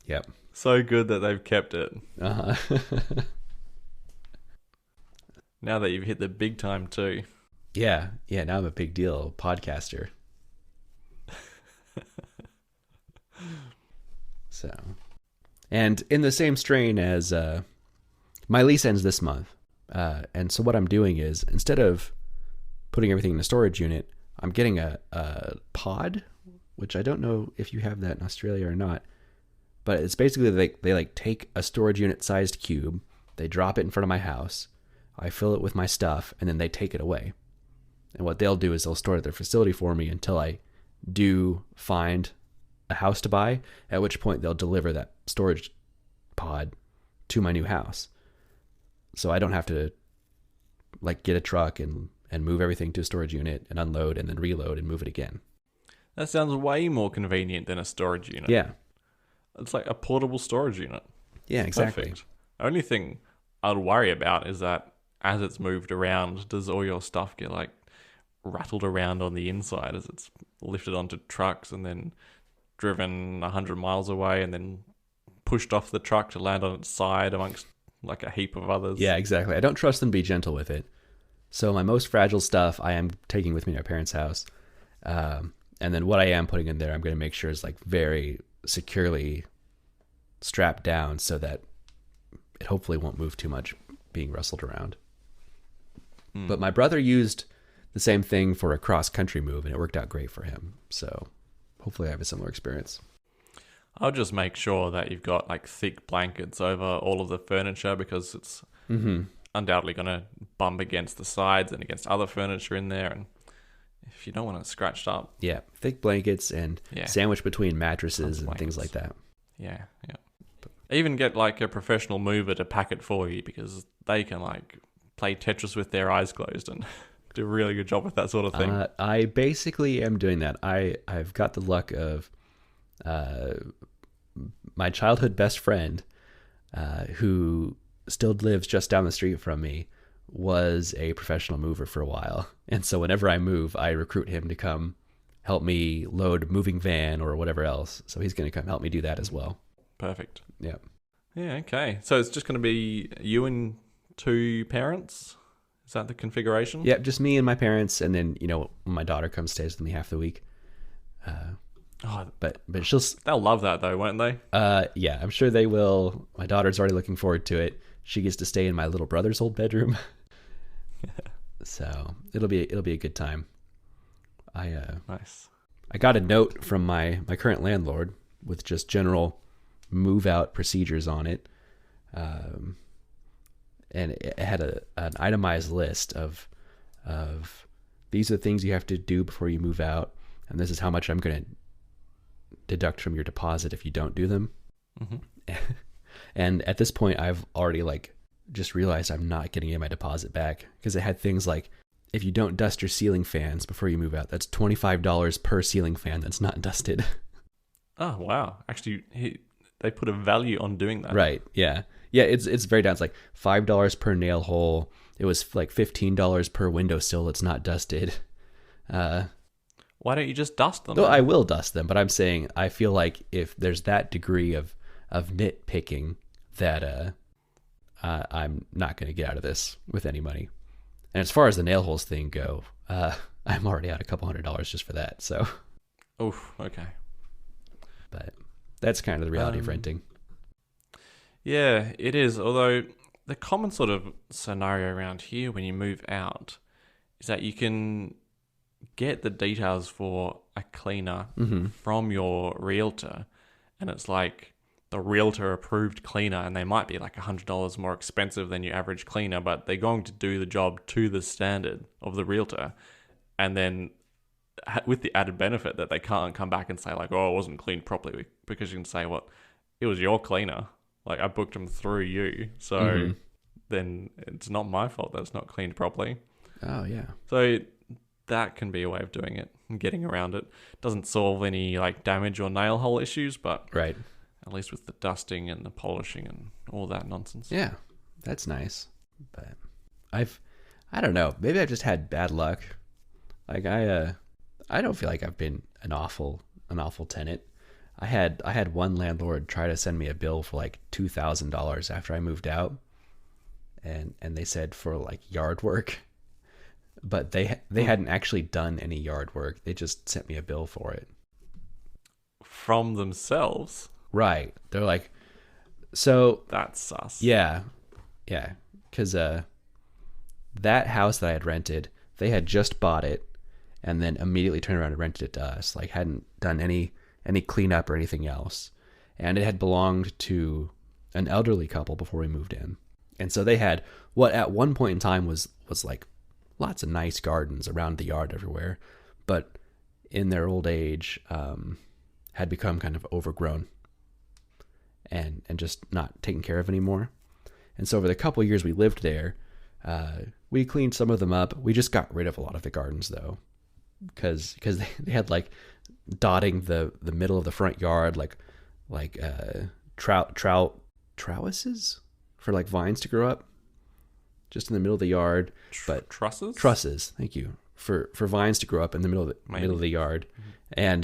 Yep. So good that they've kept it. Uh-huh. Now that you've hit the big time too. Yeah. Now I'm a big deal podcaster. So, and in the same strain as my lease ends this month, and so what I'm doing is instead of putting everything in a storage unit, I'm getting a pod, which I don't know if you have that in Australia or not, but it's basically they like take a storage unit sized cube, they drop it in front of my house, I fill it with my stuff, and then they take it away. And what they'll do is they'll store it at their facility for me until I do find a house to buy, at which point they'll deliver that storage pod to my new house. So I don't have to like get a truck and move everything to a storage unit and unload and then reload and move it again. That sounds way more convenient than a storage unit. Yeah. It's like a portable storage unit. Yeah, exactly. Perfect. Only thing I'd worry about is that as it's moved around, does all your stuff get like rattled around on the inside as it's lifted onto trucks and then driven 100 miles away and then pushed off the truck to land on its side amongst like a heap of others? Yeah, exactly. I don't trust them to be gentle with it. So my most fragile stuff I am taking with me to my parents' house. And then what I am putting in there, I'm going to make sure is like very securely strapped down so that it hopefully won't move too much being rustled around. But my brother used the same thing for a cross-country move, and it worked out great for him. So hopefully I have a similar experience. I'll just make sure that you've got like thick blankets over all of the furniture because it's undoubtedly going to bump against the sides and against other furniture in there. And if you don't want it scratched up. Yeah, thick blankets and sandwiched between mattresses and things like that. Yeah. Even get like a professional mover to pack it for you because they can like play Tetris with their eyes closed and do a really good job with that sort of thing. I basically am doing that. I've got the luck of my childhood best friend, who still lives just down the street from me, was a professional mover for a while. And so whenever I move, I recruit him to come help me load moving van or whatever else. So he's going to come help me do that as well. Perfect. Yeah. Yeah, okay. So it's just going to be you and 2 parents? Is that the configuration? Yeah, just me and my parents. And then, when my daughter comes, stays with me half the week. But they'll love that though, won't they? Yeah, I'm sure they will. My daughter's already looking forward to it. She gets to stay in my little brother's old bedroom. So it'll be a good time. Nice. I got a note from my current landlord with just general move out procedures on it. And it had an itemized list of these are the things you have to do before you move out, and this is how much I'm going to deduct from your deposit if you don't do them. Mm-hmm. And at this point, I've already just realized I'm not getting any of my deposit back because it had things like, if you don't dust your ceiling fans before you move out, that's $25 per ceiling fan that's not dusted. Oh, wow. Actually, they put a value on doing that. Right. Yeah. Yeah. It's very down. It's like $5 per nail hole. It was like $15 per windowsill that's not dusted. Why don't you just dust them? No, I will dust them, but I'm saying I feel like if there's that degree of nitpicking that I'm not going to get out of this with any money. And as far as the nail holes thing go, I'm already out a couple $100 just for that. So, oof, okay. But that's kind of the reality of renting. Yeah, it is. Although the common sort of scenario around here when you move out is that you can get the details for a cleaner from your realtor, and it's like the realtor approved cleaner, and they might be like $100 more expensive than your average cleaner, but they're going to do the job to the standard of the realtor, and then with the added benefit that they can't come back and say like, oh, it wasn't cleaned properly, because you can say, well, it was your cleaner, like I booked them through you, so then it's not my fault that it's not cleaned properly. Oh yeah. So that can be a way of doing it and getting around it. Doesn't solve any like damage or nail hole issues, but right, at least with the dusting and the polishing and all that nonsense. Yeah, that's nice. But I don't know. Maybe I just had bad luck. Like I don't feel like I've been an awful tenant. I had one landlord try to send me a bill for like $2,000 after I moved out, and they said for like yard work, but they hadn't actually done any yard work. They just sent me a bill for it from themselves. Right. They're like, so that's sus. Yeah, because that house that I had rented, they had just bought it, and then immediately turned around and rented it to us. Like hadn't done any cleanup or anything else, and it had belonged to an elderly couple before we moved in. And so they had what at one point in time was like lots of nice gardens around the yard everywhere, but in their old age had become kind of overgrown and just not taken care of anymore. And so over the couple of years we lived there, we cleaned some of them up. We just got rid of a lot of the gardens though, because they had like dotting the middle of the front yard like trout trellises for like vines to grow up just in the middle of the yard. But trusses, thank you, for vines to grow up in the middle of the yard. And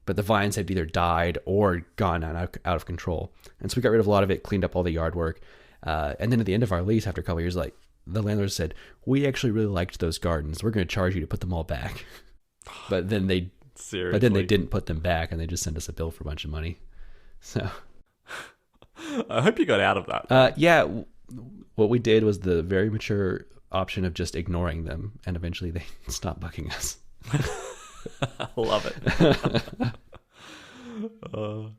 but the vines had either died or gone out of control, and so we got rid of a lot of it, cleaned up all the yard work, and then at the end of our lease, after a couple of years, like, the landlord said, we actually really liked those gardens, we're going to charge you to put them all back. But then they didn't put them back, and they just sent us a bill for a bunch of money. So I hope you got out of that. Yeah, what we did was the very mature option of just ignoring them, and eventually they stopped bugging us. I love it.